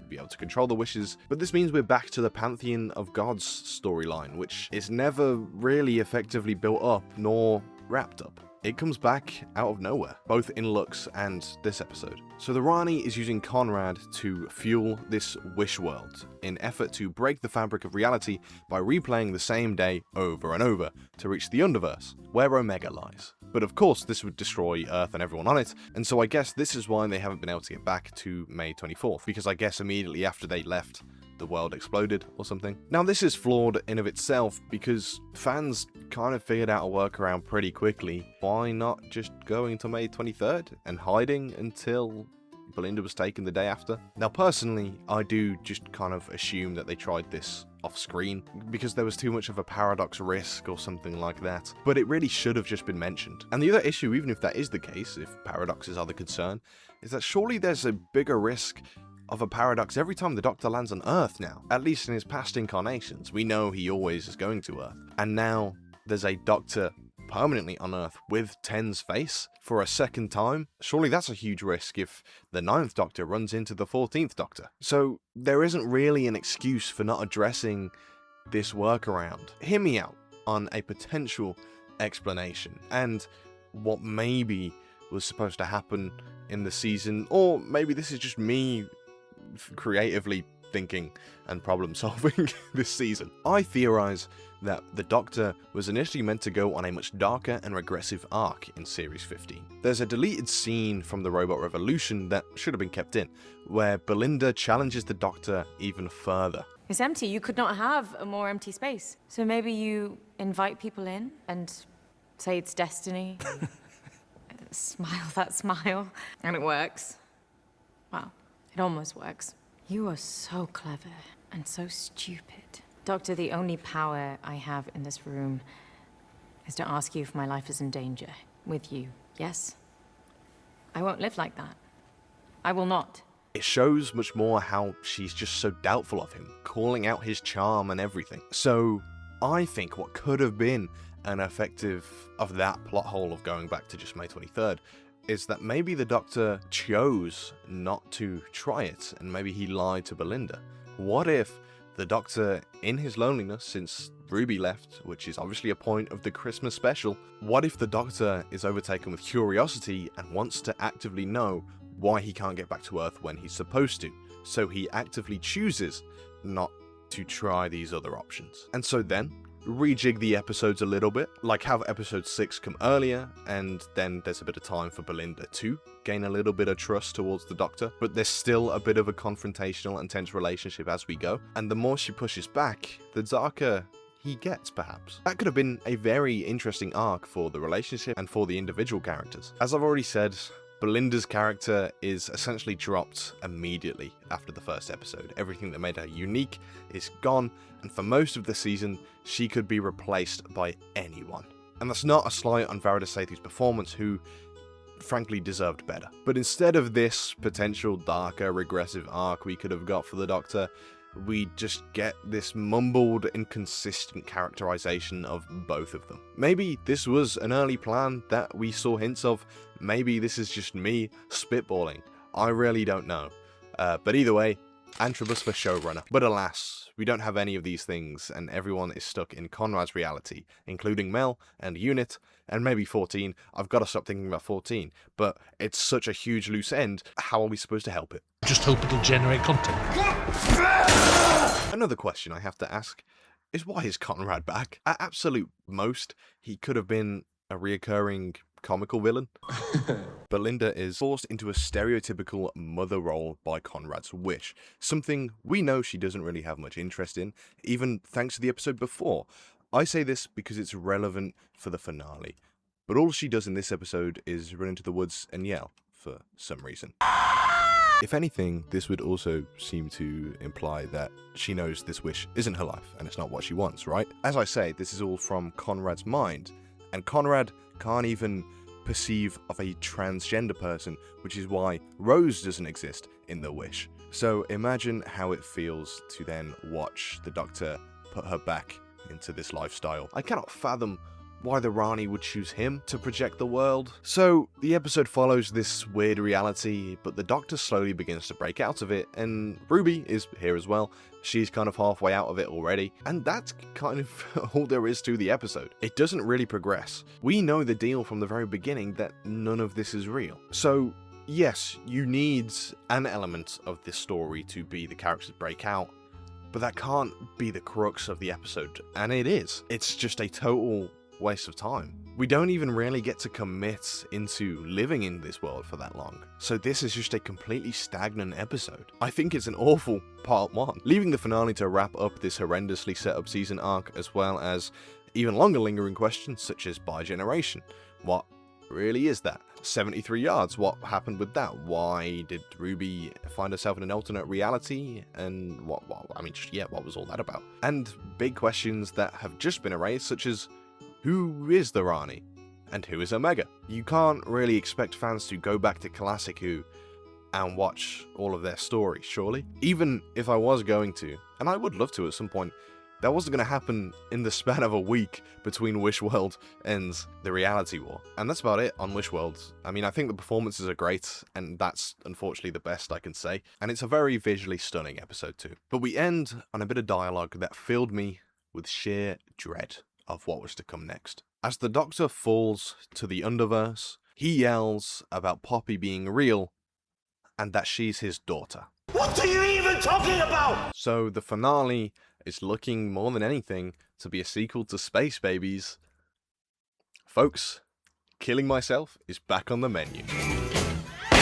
be able to control the wishes, but this means we're back to the Pantheon of Gods storyline, which is never really effectively built up nor wrapped up. It comes back out of nowhere, both in Lux and this episode. So the Rani is using Conrad to fuel this wish world, in effort to break the fabric of reality by replaying the same day over and over to reach the Underverse, where Omega lies. But of course this would destroy Earth and everyone on it, and so I guess this is why they haven't been able to get back to May 24th, because I guess immediately after they left, the world exploded or something. Now this is flawed in of itself because fans kind of figured out a workaround pretty quickly. Why not just going to May 23rd and hiding until Belinda was taken the day after. Now personally, I do just kind of assume that they tried this off screen because there was too much of a paradox risk or something like that, but it really should have just been mentioned. And the other issue, even if that is the case, if paradoxes are the concern, is that surely there's a bigger risk of a paradox every time the Doctor lands on Earth now. At least in his past incarnations, we know he always is going to Earth. And now there's a Doctor permanently on Earth with Ten's face for a second time. Surely that's a huge risk if the 9th Doctor runs into the 14th Doctor. So there isn't really an excuse for not addressing this workaround. Hear me out on a potential explanation and what maybe was supposed to happen in the season, or maybe this is just me creatively thinking and problem solving this season. I theorize that the Doctor was initially meant to go on a much darker and regressive arc in Series 15. There's a deleted scene from the Robot Revolution that should have been kept in, where Belinda challenges the Doctor even further. It's empty. You could not have a more empty space. So maybe you invite people in and say it's destiny. Smile that smile. And it works. Well, it almost works. You are so clever and so stupid. Doctor, the only power I have in this room is to ask you if my life is in danger with you, yes? I won't live like that. I will not. It shows much more how she's just so doubtful of him, calling out his charm and everything. So I think what could have been an effective of that plot hole of going back to just May 23rd is that maybe the Doctor chose not to try it, and maybe he lied to Belinda. What if the Doctor, in his loneliness since Ruby left, which is obviously a point of the Christmas special, what if the Doctor is overtaken with curiosity and wants to actively know why he can't get back to Earth when he's supposed to, so he actively chooses not to try these other options. And so then, rejig the episodes a little bit, like have episode 6 come earlier, and then there's a bit of time for Belinda to gain a little bit of trust towards the Doctor, but there's still a bit of a confrontational and tense relationship as we go, and the more she pushes back, the darker he gets, perhaps. That could have been a very interesting arc for the relationship and for the individual characters. As I've already said, Belinda's character is essentially dropped immediately after the first episode. Everything that made her unique is gone, and for most of the season, she could be replaced by anyone. And that's not a slight on Varada Sethu's performance, who frankly deserved better. But instead of this potential darker, regressive arc we could have got for the Doctor, we just get this mumbled, inconsistent characterization of both of them. Maybe this was an early plan that we saw hints of. Maybe this is just me spitballing. I really don't know. But either way, Antrobus for showrunner. But alas, we don't have any of these things, and everyone is stuck in Conrad's reality, including Mel and Unit, and maybe 14. I've got to stop thinking about 14, but it's such a huge loose end. How are we supposed to help it? Just hope it'll generate content. Another question I have to ask is, why is Conrad back? At absolute most, he could have been a reoccurring comical villain. Belinda is forced into a stereotypical mother role by Conrad's wish, something we know she doesn't really have much interest in, even thanks to the episode before. I say this because it's relevant for the finale, but all she does in this episode is run into the woods and yell, for some reason. If anything, this would also seem to imply that she knows this wish isn't her life, and it's not what she wants, right? As I say, this is all from Conrad's mind, and Conrad can't even perceive of a transgender person, which is why Rose doesn't exist in the wish. So imagine how it feels to then watch the Doctor put her back into this lifestyle. I cannot fathom why the Rani would choose him to project the world. So the episode follows this weird reality, but the Doctor slowly begins to break out of it, and Ruby is here as well. She's kind of halfway out of it already, and that's kind of all there is to the episode. It doesn't really progress. We know the deal from the very beginning that none of this is real. So yes, you need an element of this story to be the characters break out, but that can't be the crux of the episode, and it is. It's just a total waste of time. We don't even really get to commit into living in this world for that long. So this is just a completely stagnant episode. I think it's an awful part 1, leaving the finale to wrap up this horrendously set up season arc, as well as even longer lingering questions such as bi-generation. What really is that? 73 yards, what happened with that? Why did Ruby find herself in an alternate reality? And what was all that about? And big questions that have just been erased, such as, who is the Rani? And who is Omega? You can't really expect fans to go back to Classic Who and watch all of their stories, surely? Even if I was going to, and I would love to at some point, that wasn't going to happen in the span of a week between Wishworld and the Reality War. And that's about it on Wishworld. I mean, I think the performances are great, and that's unfortunately the best I can say. And it's a very visually stunning episode too. But we end on a bit of dialogue that filled me with sheer dread of what was to come next. As the Doctor falls to the Underverse, he yells about Poppy being real, and that she's his daughter. What are you even talking about? So the finale is looking more than anything to be a sequel to Space Babies. Folks, killing myself is back on the menu.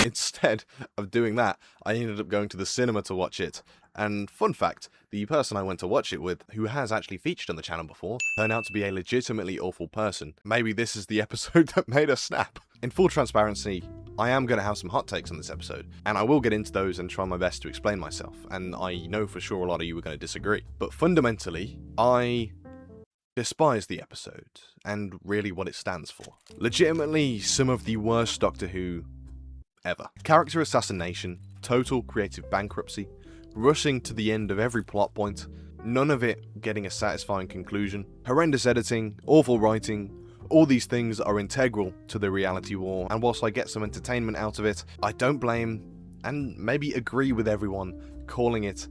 Instead of doing that, I ended up going to the cinema to watch it. And fun fact, the person I went to watch it with, who has actually featured on the channel before, turned out to be a legitimately awful person. Maybe this is the episode that made us snap. In full transparency, I am going to have some hot takes on this episode, and I will get into those and try my best to explain myself, and I know for sure a lot of you are going to disagree. But fundamentally, I despise the episode, and really what it stands for. Legitimately, some of the worst Doctor Who ever. Character assassination, total creative bankruptcy, rushing to the end of every plot point, none of it getting a satisfying conclusion, horrendous editing, awful writing. All these things are integral to the Reality War, and whilst I get some entertainment out of it, I don't blame, and maybe agree with everyone calling it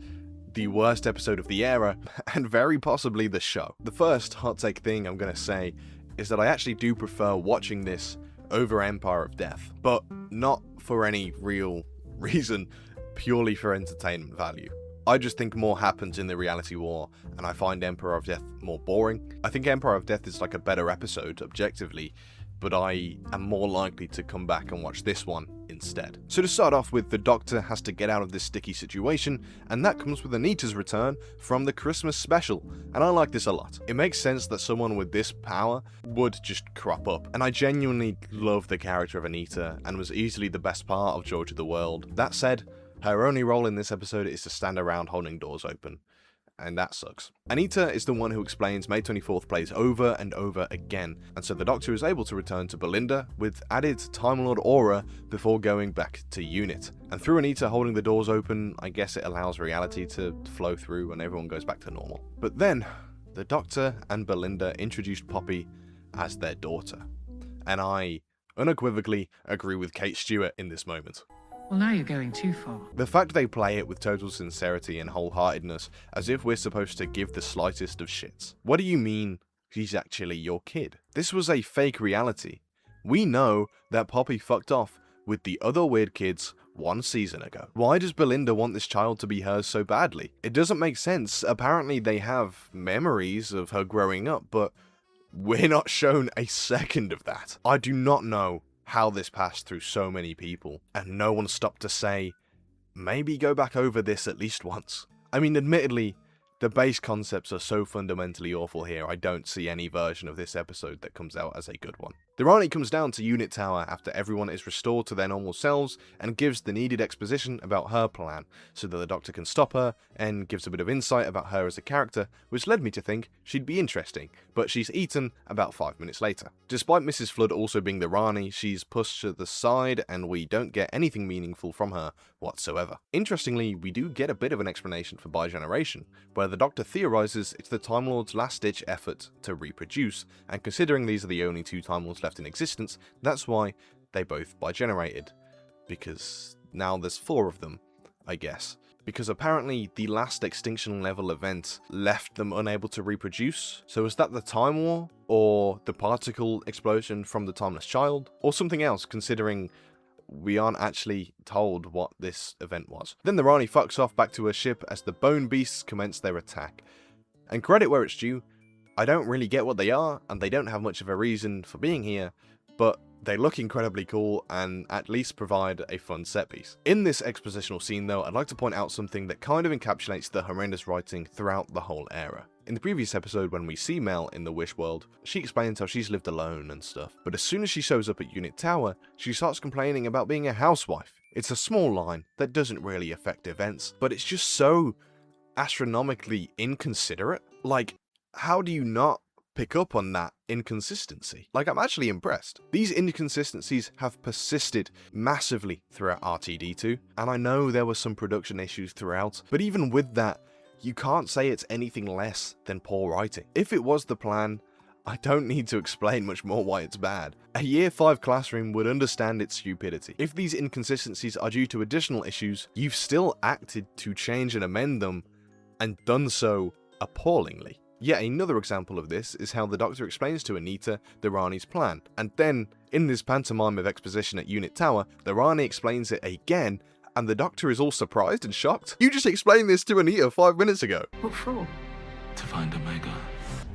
the worst episode of the era, and very possibly the show. The first hot take thing I'm going to say is that I actually do prefer watching this over Empire of Death, but not for any real reason, purely for entertainment value. I just think more happens in the Reality War, and I find Emperor of Death more boring. I think Empire of Death is like a better episode, objectively, but I am more likely to come back and watch this one instead. So to start off with, the Doctor has to get out of this sticky situation, and that comes with Anita's return from the Christmas special, and I like this a lot. It makes sense that someone with this power would just crop up, and I genuinely love the character of Anita, and was easily the best part of George of the World. That said, her only role in this episode is to stand around holding doors open, and that sucks. Anita is the one who explains May 24th plays over and over again, and so the Doctor is able to return to Belinda with added Time Lord aura before going back to UNIT. And through Anita holding the doors open, I guess it allows reality to flow through and everyone goes back to normal. But then, the Doctor and Belinda introduced Poppy as their daughter, and I unequivocally agree with Kate Stewart in this moment. Well, now you're going too far. The fact they play it with total sincerity and wholeheartedness, as if we're supposed to give the slightest of shits. What do you mean she's actually your kid? This was a fake reality. We know that Poppy fucked off with the other weird kids 1 season ago. Why does Belinda want this child to be hers so badly? It doesn't make sense. Apparently they have memories of her growing up, but we're not shown a second of that. I do not know how this passed through so many people, and no one stopped to say, maybe go back over this at least once. I mean, admittedly, the base concepts are so fundamentally awful here, I don't see any version of this episode that comes out as a good one. The Rani comes down to Unit Tower after everyone is restored to their normal selves and gives the needed exposition about her plan, so that the Doctor can stop her, and gives a bit of insight about her as a character, which led me to think she'd be interesting, but she's eaten about 5 minutes later. Despite Mrs. Flood also being the Rani, she's pushed to the side and we don't get anything meaningful from her whatsoever. Interestingly, we do get a bit of an explanation for bigeneration, where the Doctor theorizes it's the Time Lord's last-ditch effort to reproduce, and considering these are the only 2 Time Lords left in existence, that's why they both bigenerated, because now there's 4 of them, I guess. Because apparently the last extinction level event left them unable to reproduce. So is that the Time War, or the particle explosion from the Timeless Child, or something else, considering we aren't actually told what this event was. Then the Rani fucks off back to her ship as the Bone Beasts commence their attack. And credit where it's due, I don't really get what they are, and they don't have much of a reason for being here, but they look incredibly cool and at least provide a fun set piece. In this expositional scene though, I'd like to point out something that kind of encapsulates the horrendous writing throughout the whole era. In the previous episode, when we see Mel in the Wish world, she explains how she's lived alone and stuff, but as soon as she shows up at Unit Tower, she starts complaining about being a housewife. It's a small line that doesn't really affect events, but it's just so astronomically inconsiderate. Like, how do you not pick up on that inconsistency? Like, I'm actually impressed. These inconsistencies have persisted massively throughout RTD2, and I know there were some production issues throughout, but even with that, you can't say it's anything less than poor writing. If it was the plan, I don't need to explain much more why it's bad. A Year 5 classroom would understand its stupidity. If these inconsistencies are due to additional issues, you've still acted to change and amend them, and done so appallingly. Yet another example of this is how the Doctor explains to Anita the Rani's plan, and then, in this pantomime of exposition at Unit Tower, the Rani explains it again, and the Doctor is all surprised and shocked. You just explained this to Anita 5 minutes ago. What for? To find Omega.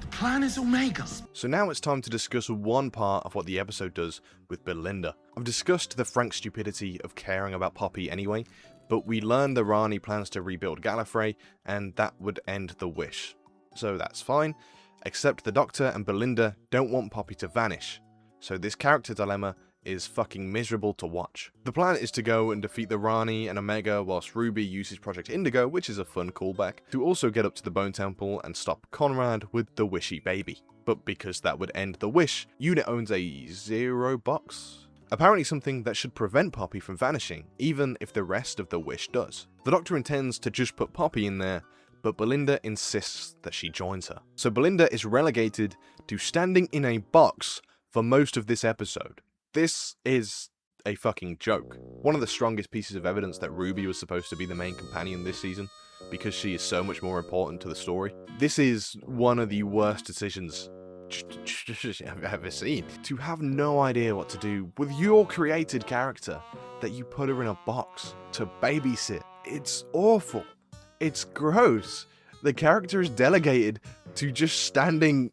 The plan is Omega. So now it's time to discuss one part of what the episode does with Belinda. I've discussed the frank stupidity of caring about Poppy anyway, but we learn the Rani plans to rebuild Gallifrey, and that would end the wish. So that's fine, except the Doctor and Belinda don't want Poppy to vanish, so this character dilemma is fucking miserable to watch. The plan is to go and defeat the Rani and Omega whilst Ruby uses Project Indigo, which is a fun callback, to also get up to the Bone Temple and stop Conrad with the Wishy Baby. But because that would end the wish, UNIT owns a 0 box? Apparently something that should prevent Poppy from vanishing, even if the rest of the wish does. The Doctor intends to just put Poppy in there, but Belinda insists that she joins her. So Belinda is relegated to standing in a box for most of this episode. This is a fucking joke. One of the strongest pieces of evidence that Ruby was supposed to be the main companion this season, because she is so much more important to the story. This is one of the worst decisions I've ever seen. To have no idea what to do with your created character, that you put her in a box to babysit. It's awful. It's gross. The character is delegated to just standing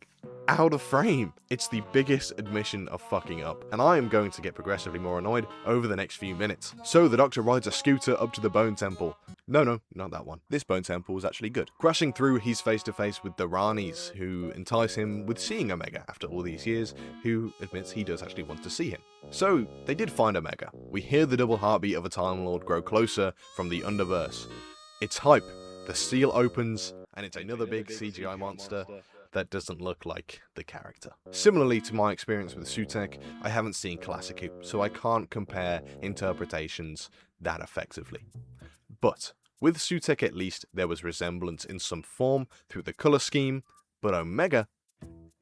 out of frame. It's the biggest admission of fucking up, and I am going to get progressively more annoyed over the next few minutes. So the Doctor rides a scooter up to the Bone Temple. No, not that one. This Bone Temple was actually good. Crashing through, he's face to face with the Ranis, who entice him with seeing Omega after all these years, who admits he does actually want to see him. So they did find Omega. We hear the double heartbeat of a Time Lord grow closer from the Underverse. It's hype. The seal opens, and it's another big CGI monster that doesn't look like the character. Similarly to my experience with Sutekh, I haven't seen Classic Who, so I can't compare interpretations that effectively. But with Sutekh at least, there was resemblance in some form through the colour scheme, but Omega,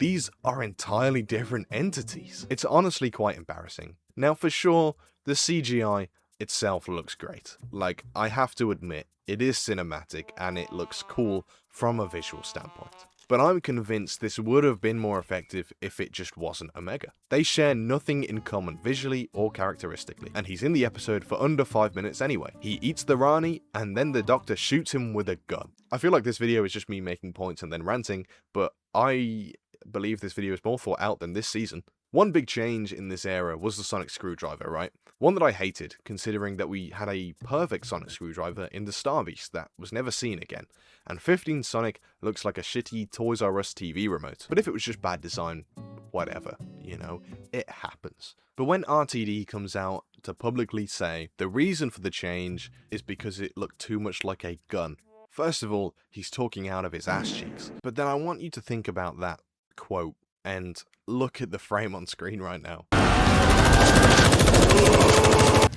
these are entirely different entities. It's honestly quite embarrassing. Now for sure, the CGI itself looks great. Like, I have to admit, it is cinematic and it looks cool from a visual standpoint. But I'm convinced this would have been more effective if it just wasn't Omega. They share nothing in common visually or characteristically, and he's in the episode for under 5 minutes anyway. He eats the Rani, and then the Doctor shoots him with a gun. I feel like this video is just me making points and then ranting, but I believe this video is more thought out than this season. One big change in this era was the sonic screwdriver, right? One that I hated, considering that we had a perfect sonic screwdriver in the Star Beast that was never seen again, and 15 Sonic looks like a shitty Toys R Us TV remote. But if it was just bad design, whatever, you know, it happens. But when RTD comes out to publicly say the reason for the change is because it looked too much like a gun, first of all, he's talking out of his ass cheeks. But then I want you to think about that quote and look at the frame on screen right now.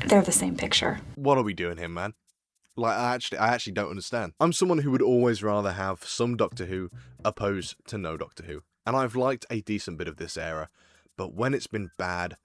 They're the same picture. What are we doing here, man? Like, I actually don't understand. I'm someone who would always rather have some Doctor Who opposed to no Doctor Who. And I've liked a decent bit of this era, but when it's been bad,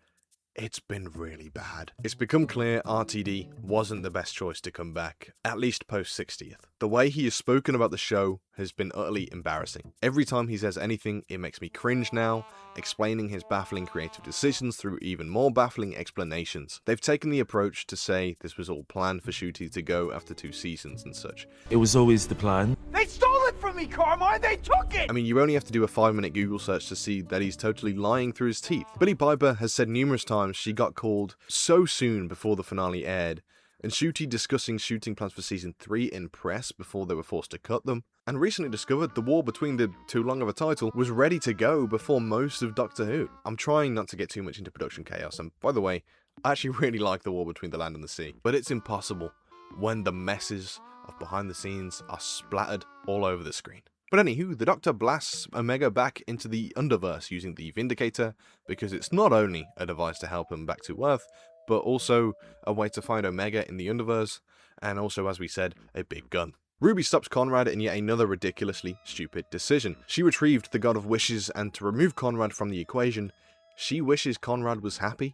it's been really bad. It's become clear RTD wasn't the best choice to come back, at least post 60th. The way he has spoken about the show has been utterly embarrassing. Every time he says anything, it makes me cringe now, explaining his baffling creative decisions through even more baffling explanations. They've taken the approach to say this was all planned for Ncuti to go after 2 seasons and such. It was always the plan. They stole it from me, Carmine! They took it! I mean, you only have to do a 5-minute Google search to see that he's totally lying through his teeth. Billie Piper has said numerous times she got called so soon before the finale aired and Ncuti discussing shooting plans for Season 3 in press before they were forced to cut them, and recently discovered the war between the too long of a title was ready to go before most of Doctor Who. I'm trying not to get too much into production chaos, and by the way, I actually really like the war between the land and the sea, but it's impossible when the messes of behind the scenes are splattered all over the screen. But anywho, the Doctor blasts Omega back into the Underverse using the Vindicator, because it's not only a device to help him back to Earth, but also a way to find Omega in the Underverse, and also, as we said, a big gun. Ruby stops Conrad in yet another ridiculously stupid decision. She retrieved the God of Wishes, and to remove Conrad from the equation, she wishes Conrad was happy.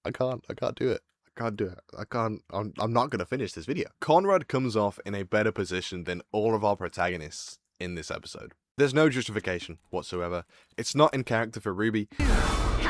I can't do it. I'm not going to finish this video. Conrad comes off in a better position than all of our protagonists in this episode. There's no justification whatsoever. It's not in character for Ruby. Can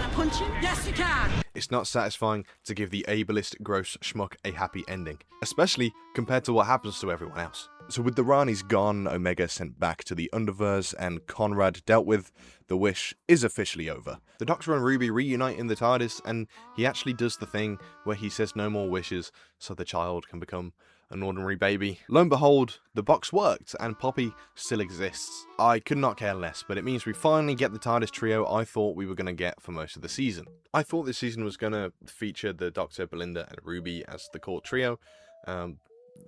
I punch him? Yes, you can! It's not satisfying to give the ableist gross schmuck a happy ending, especially compared to what happens to everyone else. So with the Ranis gone, Omega sent back to the Underverse, and Conrad dealt with, the wish is officially over. The Doctor and Ruby reunite in the TARDIS, and he actually does the thing where he says no more wishes so the child can become an ordinary baby. Lo and behold, the box worked, and Poppy still exists. I could not care less, but it means we finally get the TARDIS trio I thought we were going to get for most of the season. I thought this season was going to feature the Doctor, Belinda, and Ruby as the core trio.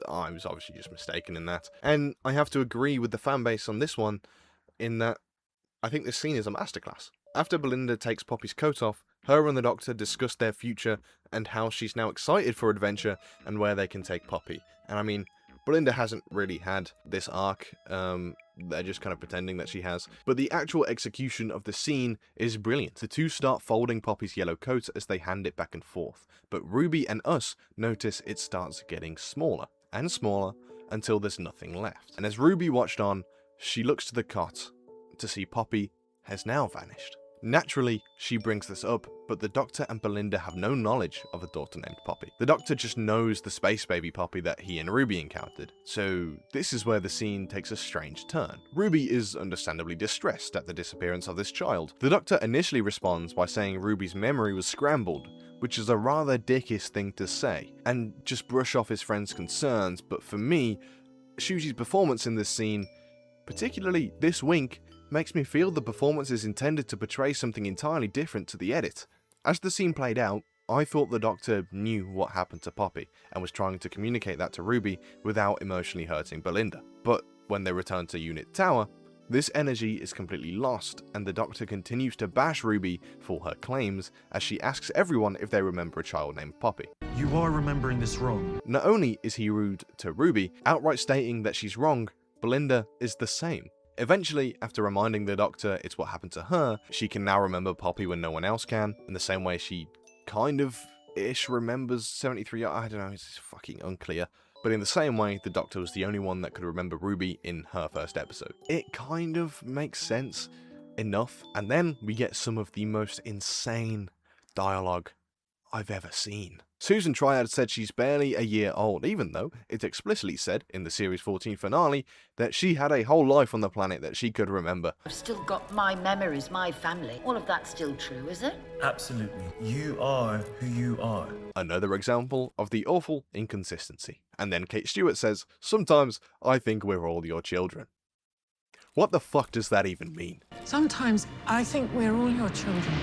I was obviously just mistaken in that. And I have to agree with the fanbase on this one, in that I think this scene is a masterclass. After Belinda takes Poppy's coat off, her and the Doctor discuss their future and how she's now excited for adventure and where they can take Poppy. And I mean, Belinda hasn't really had this arc, they're just kind of pretending that she has, but the actual execution of the scene is brilliant. The two start folding Poppy's yellow coat as they hand it back and forth, but Ruby and us notice it starts getting smaller and smaller until there's nothing left. And as Ruby watched on, she looks to the cot to see Poppy has now vanished. Naturally, she brings this up, but the Doctor and Belinda have no knowledge of a daughter named Poppy. The Doctor just knows the space baby Poppy that he and Ruby encountered. So this is where the scene takes a strange turn. Ruby is understandably distressed at the disappearance of this child. The Doctor initially responds by saying Ruby's memory was scrambled, which is a rather dickish thing to say, and just brush off his friend's concerns, but for me, Ncusi's performance in this scene, particularly this wink, makes me feel the performance is intended to portray something entirely different to the edit. As the scene played out, I thought the Doctor knew what happened to Poppy, and was trying to communicate that to Ruby without emotionally hurting Belinda. But when they return to Unit Tower, this energy is completely lost, and the Doctor continues to bash Ruby for her claims as she asks everyone if they remember a child named Poppy. You are remembering this wrong. Not only is he rude to Ruby, outright stating that she's wrong, Belinda is the same. Eventually, after reminding the Doctor it's what happened to her, she can now remember Poppy when no one else can, in the same way she kind of-ish remembers 73, I don't know, it's fucking unclear. But in the same way, the Doctor was the only one that could remember Ruby in her first episode. It kind of makes sense enough, and then we get some of the most insane dialogue I've ever seen. Susan Triad said she's barely a year old, even though it explicitly said in the Series 14 finale that she had a whole life on the planet that she could remember. I've still got my memories, my family. All of that's still true, is it? Absolutely. You are who you are. Another example of the awful inconsistency. And then Kate Stewart says, "Sometimes I think we're all your children." What the fuck does that even mean? Sometimes I think we're all your children.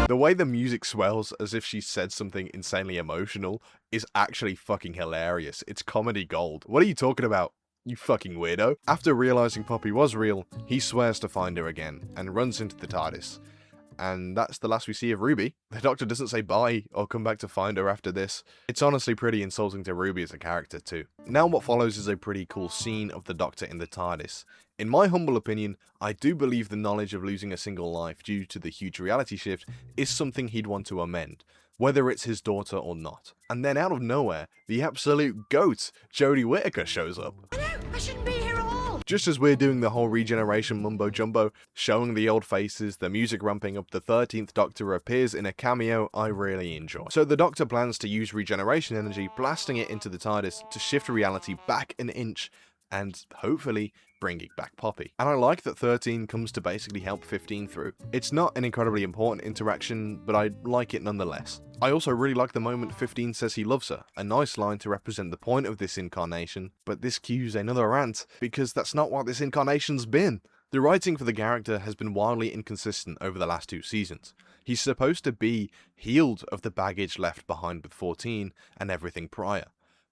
The way the music swells as if she said something insanely emotional is actually fucking hilarious. It's comedy gold. What are you talking about, you fucking weirdo? After realizing Poppy was real, he swears to find her again and runs into the TARDIS. And that's the last we see of Ruby. The Doctor doesn't say bye or come back to find her after this. It's honestly pretty insulting to Ruby as a character too. Now what follows is a pretty cool scene of the Doctor in the TARDIS. In my humble opinion, I do believe the knowledge of losing a single life due to the huge reality shift is something he'd want to amend, whether it's his daughter or not. And then out of nowhere, the absolute GOAT, Jodie Whittaker, shows up. I shouldn't be here at all. Just as we're doing the whole regeneration mumbo jumbo, showing the old faces, the music ramping up, the 13th Doctor appears in a cameo I really enjoy. So the Doctor plans to use regeneration energy, blasting it into the TARDIS to shift reality back an inch, and hopefully bringing back Poppy. And I like that 13 comes to basically help 15 through. It's not an incredibly important interaction, but I like it nonetheless. I also really like the moment 15 says he loves her, a nice line to represent the point of this incarnation, but this cues another rant, because that's not what this incarnation's been. The writing for the character has been wildly inconsistent over the last 2 seasons. He's supposed to be healed of the baggage left behind with 14 and everything prior,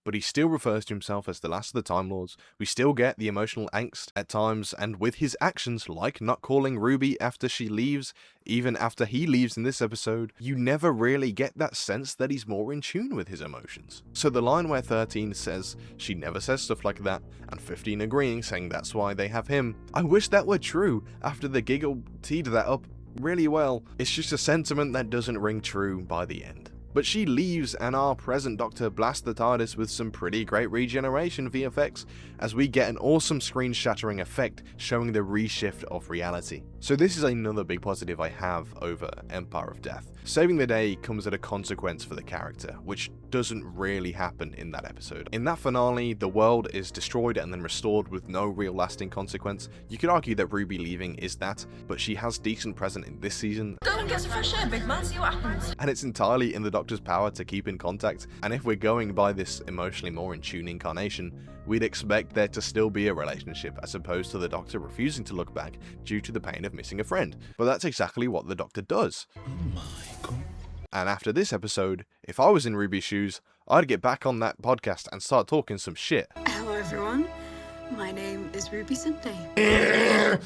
but he still refers to himself as the last of the Time Lords. We still get the emotional angst at times, and with his actions, like not calling Ruby after she leaves, even after he leaves in this episode, you never really get that sense that he's more in tune with his emotions. So the line where 13 says she never says stuff like that, and 15 agreeing, saying that's why they have him, I wish that were true after the giggle teed that up really well. It's just a sentiment that doesn't ring true by the end. But she leaves, and our present Doctor blasts the TARDIS with some pretty great regeneration VFX, as we get an awesome screen-shattering effect showing the reshift of reality. So this is another big positive I have over Empire of Death. Saving the day comes at a consequence for the character, which doesn't really happen in that episode. In that finale, the world is destroyed and then restored with no real lasting consequence. You could argue that Ruby leaving is that, but she has decent presence in this season. Go and get some fresh air, big man, see what happens. And it's entirely in the Doctor's power to keep in contact, and if we're going by this emotionally more in tune incarnation, we'd expect there to still be a relationship as opposed to the Doctor refusing to look back due to the pain of missing a friend. But that's exactly what the Doctor does. Oh my god. And after this episode, if I was in Ruby's shoes, I'd get back on that podcast and start talking some shit. Hello, everyone. My name is Ruby Sunday.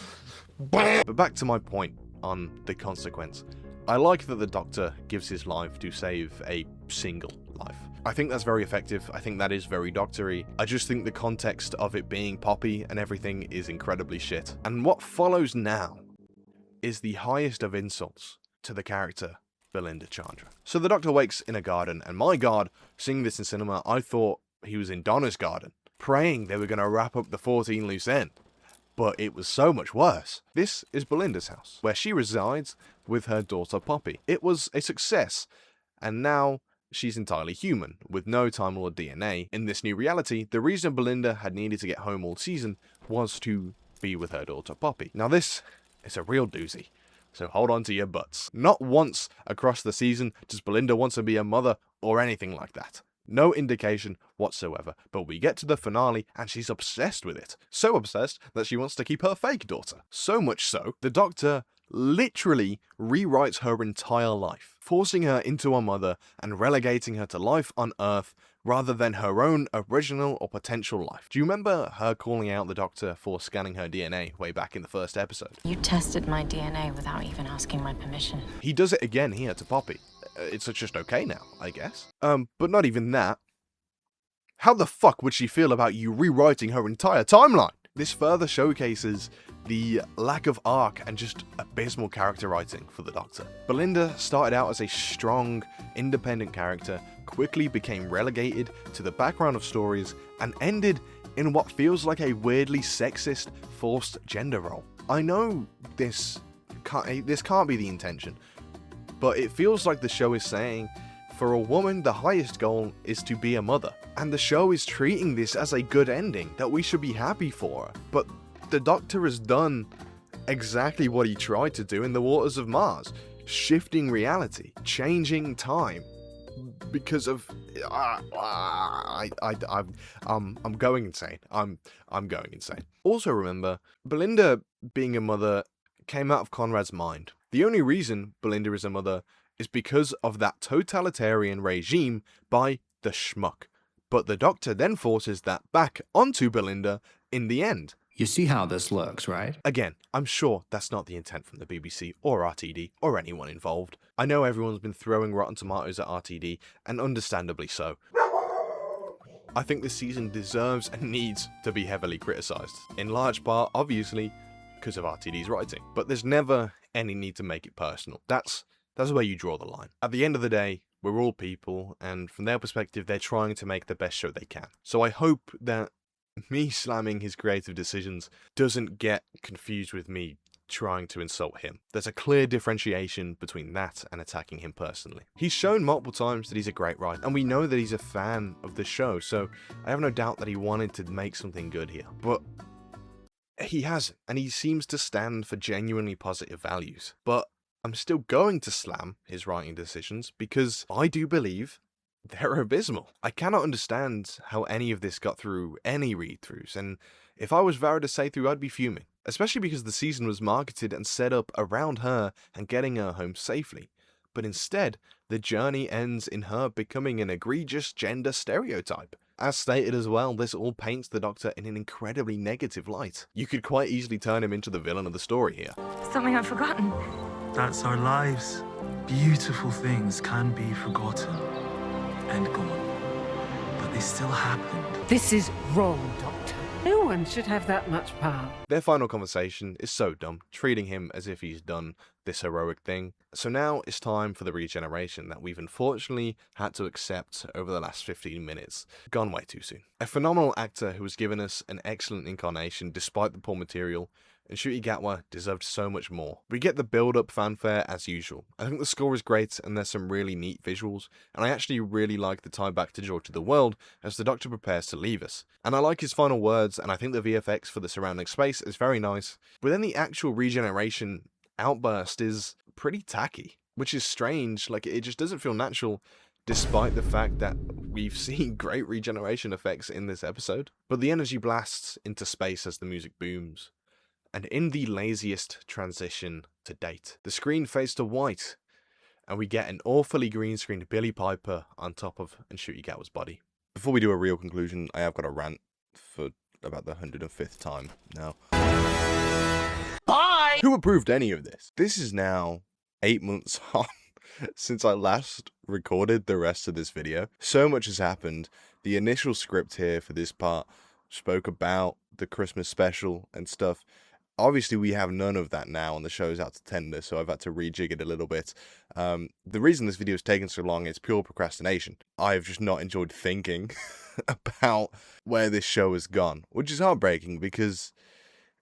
But back to my point on the consequence. I like that the Doctor gives his life to save a single life. I think that's very effective. I think that is very doctory. I just think the context of it being Poppy and everything is incredibly shit. And what follows now is the highest of insults to the character Belinda Chandra. So the Doctor wakes in a garden, and my god, seeing this in cinema, I thought he was in Donna's garden, praying they were going to wrap up the 14 loose end. But it was so much worse. This is Belinda's house, where she resides with her daughter Poppy. It was a success, and now she's entirely human, with no Time Lord DNA. In this new reality, the reason Belinda had needed to get home all season was to be with her daughter Poppy. Now this is a real doozy, so hold on to your butts. Not once across the season does Belinda want to be a mother or anything like that. No indication whatsoever, but we get to the finale and she's obsessed with it. So obsessed that she wants to keep her fake daughter. So much so, the Doctor literally rewrites her entire life, forcing her into a mother and relegating her to life on Earth rather than her own original or potential life. Do you remember her calling out the Doctor for scanning her DNA way back in the first episode? You tested my DNA without even asking my permission. He does it again here to Poppy. It's just okay now, I guess. But not even that. How the fuck would she feel about you rewriting her entire timeline? This further showcases the lack of arc and just abysmal character writing for the Doctor. Belinda started out as a strong, independent character, quickly became relegated to the background of stories, and ended in what feels like a weirdly sexist, forced gender role. I know this can't be the intention, but it feels like the show is saying, for a woman, the highest goal is to be a mother. And the show is treating this as a good ending, that we should be happy for. But the Doctor has done exactly what he tried to do in The Waters of Mars. Shifting reality, changing time. Because of... I'm going insane. I'm going insane. Also remember, Belinda being a mother came out of Conrad's mind. The only reason Belinda is a mother is because of that totalitarian regime by the schmuck. But the Doctor then forces that back onto Belinda in the end. You see how this looks, right? Again, I'm sure that's not the intent from the BBC or RTD or anyone involved. I know everyone's been throwing Rotten Tomatoes at RTD, and understandably so. I think this season deserves and needs to be heavily criticised, in large part, obviously, because of RTD's writing. But there's never any need to make it personal. That's where you draw the line. At the end of the day, we're all people, and from their perspective, they're trying to make the best show they can. So I hope that me slamming his creative decisions doesn't get confused with me trying to insult him. There's a clear differentiation between that and attacking him personally. He's shown multiple times that he's a great writer, and we know that he's a fan of the show, so I have no doubt that he wanted to make something good here. But he hasn't, and he seems to stand for genuinely positive values. But I'm still going to slam his writing decisions because I do believe they're abysmal. I cannot understand how any of this got through any read-throughs, and if I was Vara to say through, I'd be fuming. Especially because the season was marketed and set up around her and getting her home safely. But instead, the journey ends in her becoming an egregious gender stereotype. As stated as well, this all paints the Doctor in an incredibly negative light. You could quite easily turn him into the villain of the story here. Something I've forgotten. That's our lives. Beautiful things can be forgotten and gone, but they still happened. This is wrong, Doctor. No one should have that much power. Their final conversation is so dumb, treating him as if he's done this heroic thing. So now it's time for the regeneration that we've unfortunately had to accept over the last 15 minutes. Gone way too soon. A phenomenal actor who has given us an excellent incarnation despite the poor material, and Ncuti Gatwa deserved so much more. We get the build-up fanfare as usual. I think the score is great and there's some really neat visuals, and I actually really like the tie back to George of the World as the Doctor prepares to leave us. And I like his final words, and I think the VFX for the surrounding space is very nice, but then the actual regeneration outburst is pretty tacky, which is strange. Like, it just doesn't feel natural, despite the fact that we've seen great regeneration effects in this episode. But the energy blasts into space as the music booms. And in the laziest transition to date, the screen fades to white, and we get an awfully green screened Billy Piper on top of Ncuti Gatwa's body. Before we do a real conclusion, I have got a rant for about the 105th time now. Bye! Who approved any of this? This is now 8 months on since I last recorded the rest of this video. So much has happened. The initial script here for this part spoke about the Christmas special and stuff. Obviously, we have none of that now, and the show's out to tender, so I've had to rejig it a little bit. The reason this video has taken so long is pure procrastination. I've just not enjoyed thinking about where this show has gone, which is heartbreaking because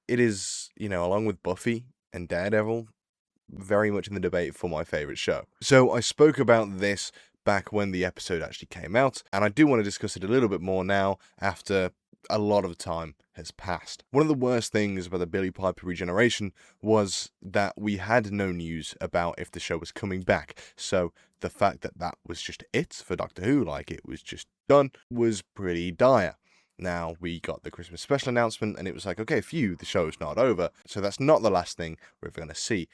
it is, you know, along with Buffy and Daredevil, very much in the debate for my favourite show. So I spoke about this back when the episode actually came out, and I do want to discuss it a little bit more now after a lot of time has passed. One of the worst things about the Billy Piper regeneration was that we had no news about if the show was coming back, so the fact that that was just it for Doctor Who, like it was just done, was pretty dire. Now, we got the Christmas special announcement, and it was like, okay, phew, the show's not over, so that's not the last thing we're ever going to see,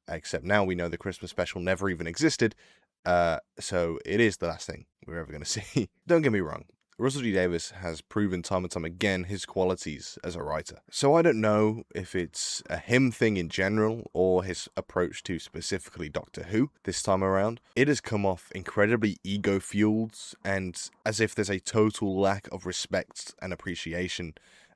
except now we know the Christmas special never even existed, so it is the last thing we're ever going to see. Don't get me wrong, Russell T Davies has proven time and time again his qualities as a writer. So I don't know if it's a him thing in general or his approach to specifically Doctor Who this time around. It has come off incredibly ego-fueled and as if there's a total lack of respect and appreciation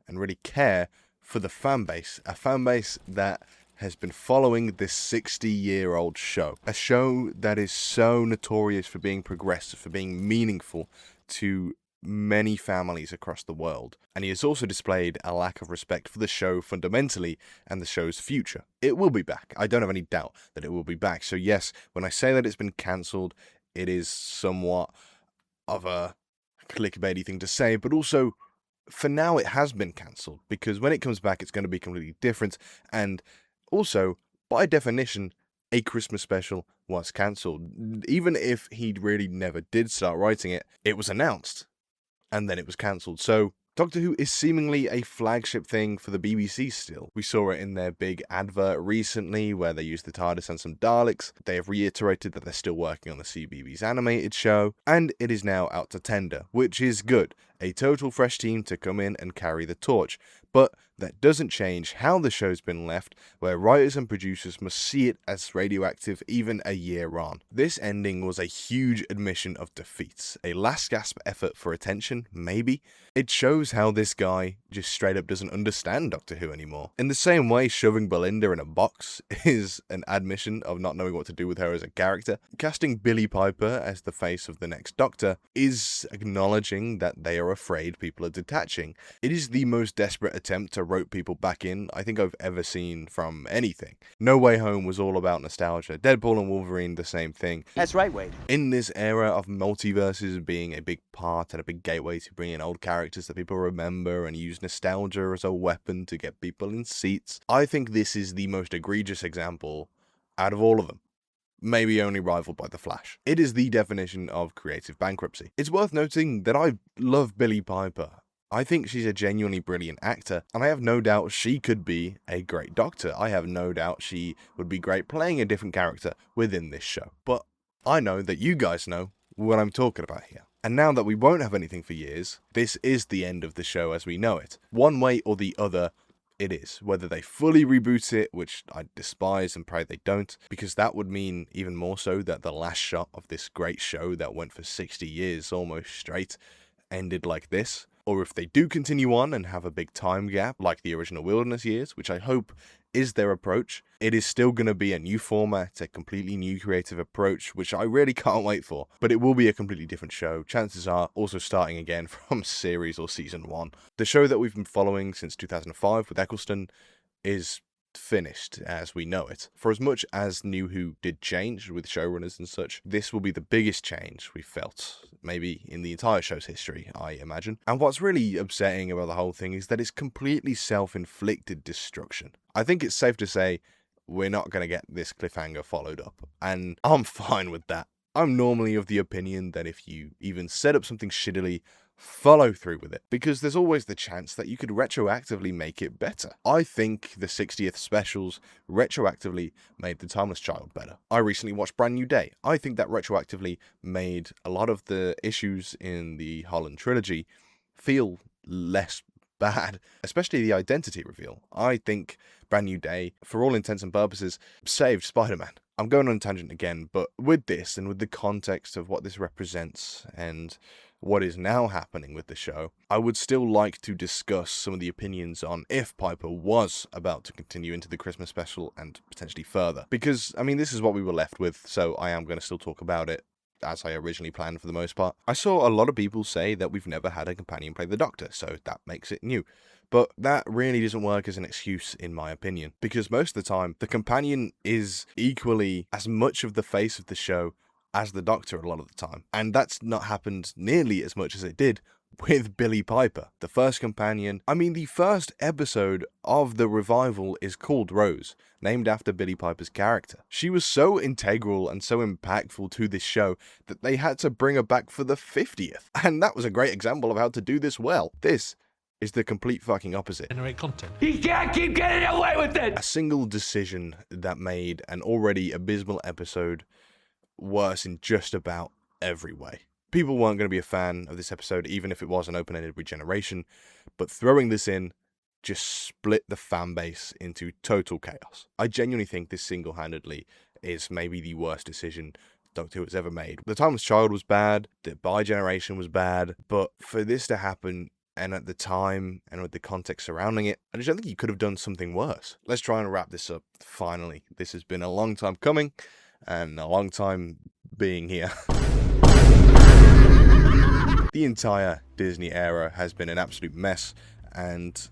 and really care for the fan base. A fan base that has been following this 60-year-old show. A show that is so notorious for being progressive, for being meaningful to many families across the world, and he has also displayed a lack of respect for the show fundamentally and the show's future. It will be back. I don't have any doubt that it will be back. So yes, when I say that it's been cancelled, it is somewhat of a clickbaity thing to say, but also for now it has been cancelled because when it comes back it's going to be completely different, and also by definition a Christmas special was cancelled. Even if he really never did start writing it, it was announced and then it was cancelled. So Doctor Who is seemingly a flagship thing for the BBC still. We saw it in their big advert recently where they used the TARDIS and some Daleks. They have reiterated that they're still working on the CBeebies animated show, and it is now out to tender, which is good. A total fresh team to come in and carry the torch. But that doesn't change how the show's been left, where writers and producers must see it as radioactive even a year on. This ending was a huge admission of defeat, a last gasp effort for attention, maybe. It shows how this guy just straight up doesn't understand Doctor Who anymore. In the same way shoving Belinda in a box is an admission of not knowing what to do with her as a character, casting Billy Piper as the face of the next Doctor is acknowledging that they are are afraid people are detaching. It is the most desperate attempt to rope people back in I think I've ever seen from anything. No Way Home was all about nostalgia. Deadpool and Wolverine, the same thing. That's right, Wade. In this era of multiverses being a big part and a big gateway to bring in old characters that people remember and use nostalgia as a weapon to get people in seats, I think this is the most egregious example out of all of them. Maybe only rivaled by The Flash. It is the definition of creative bankruptcy. It's worth noting that I love Billie Piper. I think she's a genuinely brilliant actor, and I have no doubt she could be a great Doctor. I have no doubt she would be great playing a different character within this show. But I know that you guys know what I'm talking about here. And now that we won't have anything for years, this is the end of the show as we know it. One way or the other, it is. Whether they fully reboot it, which I despise and pray they don't, because that would mean even more so that the last shot of this great show that went for 60 years almost straight ended like this. Or if they do continue on and have a big time gap like the original Wilderness years, which I hope is their approach, it is still going to be a new format, a completely new creative approach, which I really can't wait for. But it will be a completely different show, chances are also starting again from series or season 1. The show that we've been following since 2005 with Eccleston is finished as we know it. For as much as New Who did change with showrunners and such, this will be the biggest change we've felt, maybe in the entire show's history, I imagine. And what's really upsetting about the whole thing is that it's completely self-inflicted destruction. I think it's safe to say we're not going to get this cliffhanger followed up, and I'm fine with that. I'm normally of the opinion that if you even set up something shittily, follow through with it, because there's always the chance that you could retroactively make it better. I think the 60th specials retroactively made The Timeless Child better. I recently watched Brand New Day. I think that retroactively made a lot of the issues in the Holland trilogy feel less bad, especially the identity reveal. I think Brand New Day, for all intents and purposes, saved Spider-Man. I'm going on a tangent again, but with this and with the context of what this represents and what is now happening with the show, I would still like to discuss some of the opinions on if Piper was about to continue into the Christmas special and potentially further. Because, I mean, this is what we were left with, so I am going to still talk about it as I originally planned for the most part. I saw a lot of people say that we've never had a companion play the Doctor, so that makes it new. But that really doesn't work as an excuse, in my opinion, because most of the time, the companion is equally as much of the face of the show as the Doctor a lot of the time. And that's not happened nearly as much as it did with Billie Piper, the first companion. I mean, the first episode of the revival is called Rose, named after Billie Piper's character. She was so integral and so impactful to this show that they had to bring her back for the 50th. And that was a great example of how to do this well. This is the complete fucking opposite. Generate content. You can't keep getting away with it! A single decision that made an already abysmal episode worse in just about every way. People weren't going to be a fan of this episode, even if it was an open-ended regeneration, but throwing this in just split the fan base into total chaos. I genuinely think this single-handedly is maybe the worst decision Doctor Who has ever made. The Timeless Child was bad, the Bi-Generation was bad, but for this to happen, and at the time, and with the context surrounding it, I just don't think you could have done something worse. Let's try and wrap this up, finally. This has been a long time coming, and a long time being here. The entire Disney era has been an absolute mess, and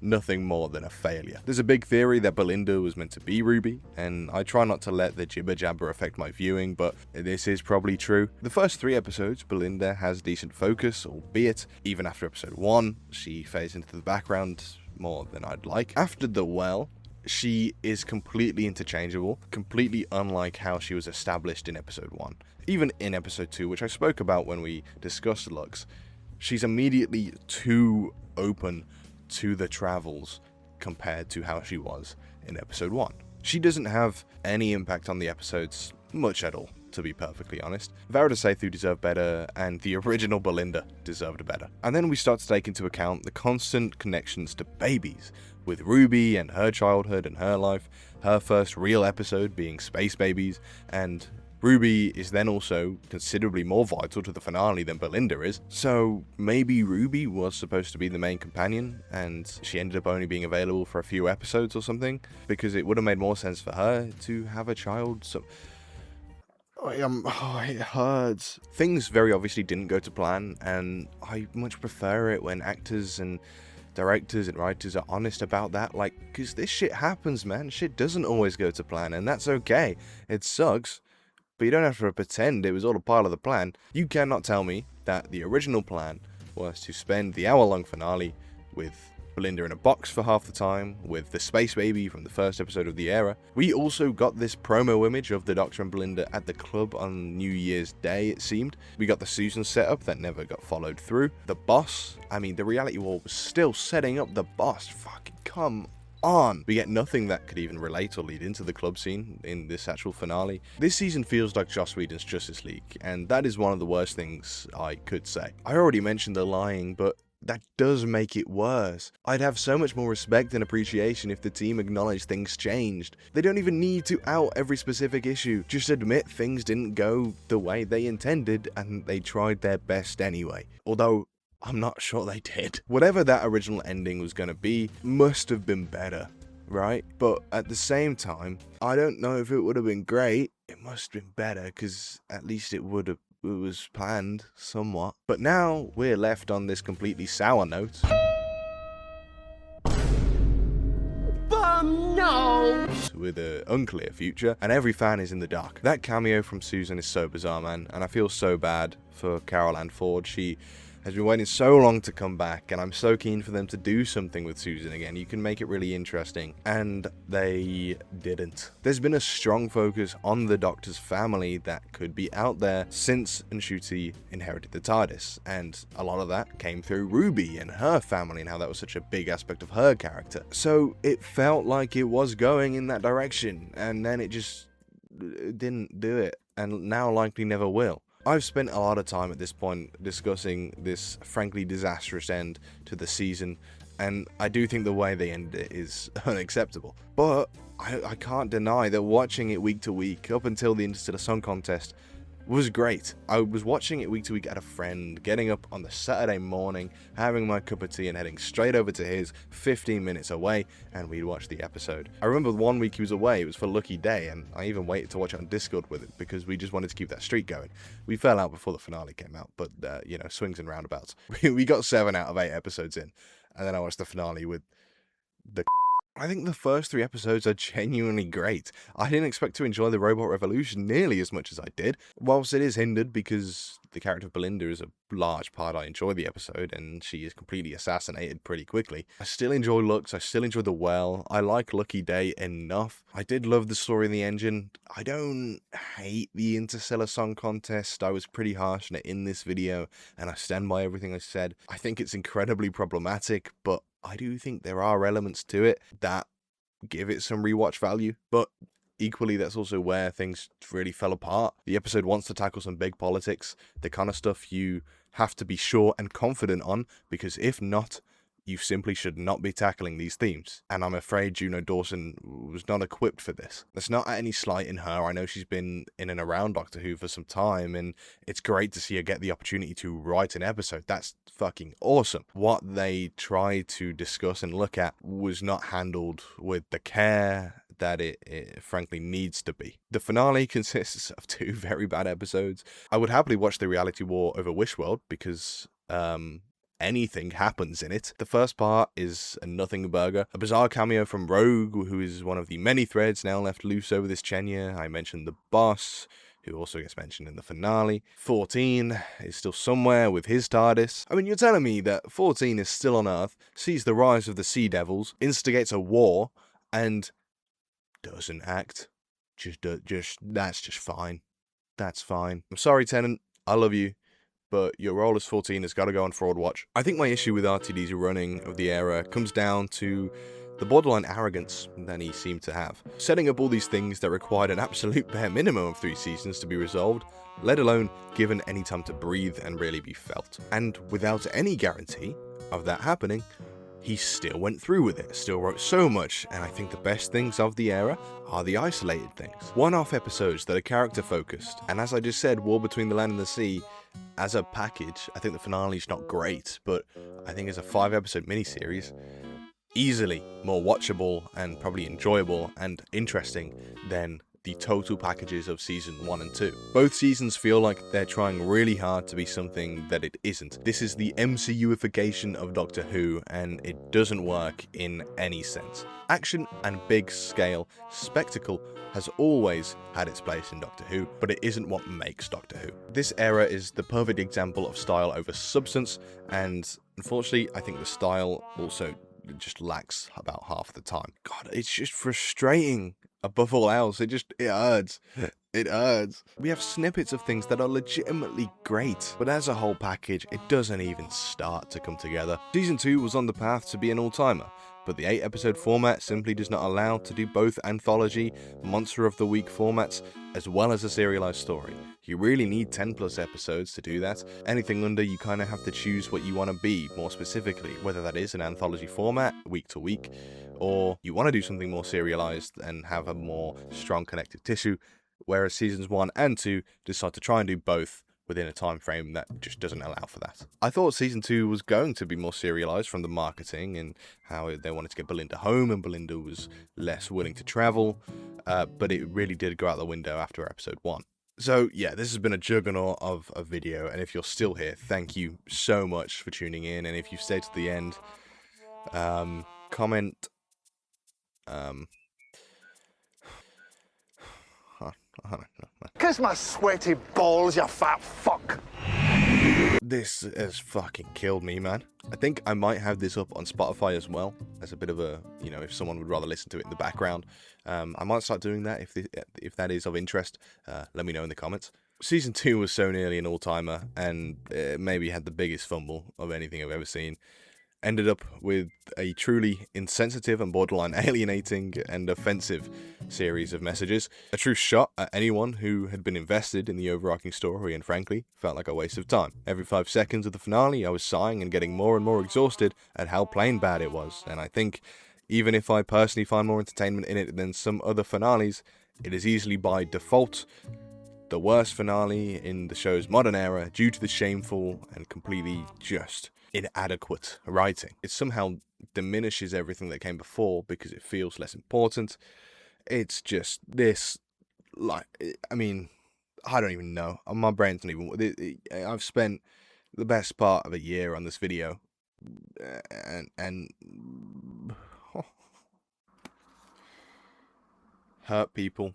nothing more than a failure. There's a big theory that Belinda was meant to be Ruby, and I try not to let the jibber jabber affect my viewing, but this is probably true. The first 3 episodes, Belinda has decent focus, albeit even after episode 1, she fades into the background more than I'd like. After The Well, she is completely interchangeable, completely unlike how she was established in episode 1. Even in episode 2, which I spoke about when we discussed Lux, she's immediately too open to the travels compared to how she was in episode 1. She doesn't have any impact on the episodes, much at all, to be perfectly honest. Verita Sethu deserved better, and the original Belinda deserved better. And then we start to take into account the constant connections to babies, with Ruby and her childhood and her life, her first real episode being Space Babies, and Ruby is then also considerably more vital to the finale than Belinda is, so maybe Ruby was supposed to be the main companion, and she ended up only being available for a few episodes or something, because it would have made more sense for her to have a child, so It hurts. Things very obviously didn't go to plan, and I much prefer it when actors and directors and writers are honest about that, like, because this shit happens, man. Shit doesn't always go to plan, and that's okay. It sucks, but you don't have to pretend it was all a part of the plan. You cannot tell me that the original plan was to spend the hour-long finale with Belinda in a box for half the time, with the space baby from the first episode of The Era. We also got this promo image of the Doctor and Belinda at the club on New Year's Day, it seemed. We got the Susan setup that never got followed through. The boss, I mean, the reality war was still setting up the boss. Fucking come on. We get nothing that could even relate or lead into the club scene in this actual finale. This season feels like Joss Whedon's Justice League, and that is one of the worst things I could say. I already mentioned the lying, but that does make it worse. I'd have so much more respect and appreciation if the team acknowledged things changed. They don't even need to out every specific issue. Just admit things didn't go the way they intended and they tried their best anyway. Although, I'm not sure they did. Whatever that original ending was going to be must have been better, right? But at the same time, I don't know if it would have been great. It must have been better, because at least it was planned somewhat. But now we're left on this completely sour note. No! With an unclear future, and every fan is in the dark. That cameo from Susan is so bizarre, man, and I feel so bad for Carol Ann Ford. She has been waiting so long to come back, and I'm so keen for them to do something with Susan again. You can make it really interesting, and they didn't. There's been a strong focus on the Doctor's family that could be out there since Ncuti inherited the TARDIS, and a lot of that came through Ruby and her family and how that was such a big aspect of her character. So it felt like it was going in that direction, and then it just didn't do it, and now likely never will. I've spent a lot of time at this point discussing this frankly disastrous end to the season, and I do think the way they ended it is unacceptable. But I can't deny that watching it week to week up until the Interstellar Song Contest was great. I was watching it week to week at a friend, getting up on the Saturday morning, having my cup of tea and heading straight over to his 15 minutes away, and we'd watch the episode. I remember one week he was away, it was for Lucky Day, and I even waited to watch it on Discord with it because we just wanted to keep that streak going. We fell out before the finale came out, but you know, swings and roundabouts. We got 7 out of 8 episodes in, and then I watched the finale with the I think the first 3 episodes are genuinely great. I didn't expect to enjoy the Robot Revolution nearly as much as I did. Whilst it is hindered because the character of Belinda is a large part, I enjoy the episode, and she is completely assassinated pretty quickly. I still enjoy Lux, I still enjoy The Well, I like Lucky Day enough. I did love the story in the engine. I don't hate the Interstellar Song Contest. I was pretty harsh on it in this video, and I stand by everything I said. I think it's incredibly problematic, but I do think there are elements to it that give it some rewatch value, but equally that's also where things really fell apart. The episode wants to tackle some big politics, the kind of stuff you have to be sure and confident on, because if not, you simply should not be tackling these themes. And I'm afraid Juno Dawson was not equipped for this. That's not any slight in her. I know she's been in and around Doctor Who for some time, and it's great to see her get the opportunity to write an episode. That's fucking awesome. What they tried to discuss and look at was not handled with the care that it frankly needs to be. The finale consists of 2 very bad episodes. I would happily watch the reality war over Wishworld because anything happens in it. The first part is a nothing burger, a bizarre cameo from Rogue, who is one of the many threads now left loose over this tenure. I mentioned the boss, who also gets mentioned in the finale. 14 is still somewhere with his TARDIS. I mean, you're telling me that 14 is still on Earth, sees the rise of the Sea Devils, instigates a war, and doesn't act. That's just fine. That's fine. I'm sorry, Tennant. I love you, but your role as 14 has got to go on Fraud Watch. I think my issue with RTD's running of the era comes down to the borderline arrogance that he seemed to have. Setting up all these things that required an absolute bare minimum of 3 seasons to be resolved, let alone given any time to breathe and really be felt. And without any guarantee of that happening, he still went through with it, still wrote so much, and I think the best things of the era are the isolated things. One-off episodes that are character-focused, and as I just said, War Between the Land and the Sea, as a package, I think the finale's not great, but I think as a 5-episode miniseries, easily more watchable and probably enjoyable and interesting than the total packages of season 1 and 2. Both seasons feel like they're trying really hard to be something that it isn't. This is the MCUification of Doctor Who, and it doesn't work in any sense. Action and big scale spectacle has always had its place in Doctor Who, but it isn't what makes Doctor Who. This era is the perfect example of style over substance, and unfortunately I think the style also just lacks about half the time. God, it's just frustrating above all else. It hurts. It hurts. We have snippets of things that are legitimately great, but as a whole package, it doesn't even start to come together. Season 2 was on the path to be an all-timer, but the 8-episode format simply does not allow to do both anthology, Monster of the Week formats, as well as a serialized story. You really need 10 plus episodes to do that. Anything under, you kind of have to choose what you want to be more specifically, whether that is an anthology format, week to week, or you want to do something more serialized and have a more strong connective tissue, whereas seasons 1 and 2 decide to try and do both within a time frame that just doesn't allow for that. I thought season 2 was going to be more serialized from the marketing and how they wanted to get Belinda home, and Belinda was less willing to travel, but it really did go out the window after episode 1. So yeah, this has been a juggernaut of a video, and if you're still here, thank you so much for tuning in, and if you've stayed to the end, comment, I don't know. Kiss my sweaty balls, you fat fuck. This has fucking killed me, man. I think I might have this up on Spotify as well, as a bit of a, you know, if someone would rather listen to it in the background. I might start doing that if that is of interest. Let me know in the comments. Season 2 was so nearly an all-timer, and maybe had the biggest fumble of anything I've ever seen. Ended up with a truly insensitive and borderline alienating and offensive series of messages. A true shot at anyone who had been invested in the overarching story, and frankly, felt like a waste of time. Every 5 seconds of the finale, I was sighing and getting more and more exhausted at how plain bad it was, and I think, even if I personally find more entertainment in it than some other finales, it is easily by default the worst finale in the show's modern era due to the shameful and completely just inadequate writing. It somehow diminishes everything that came before because it feels less important. It's just this, like, I mean, I don't even know. My brain's not even. I've spent the best part of a year on this video, and hurt people.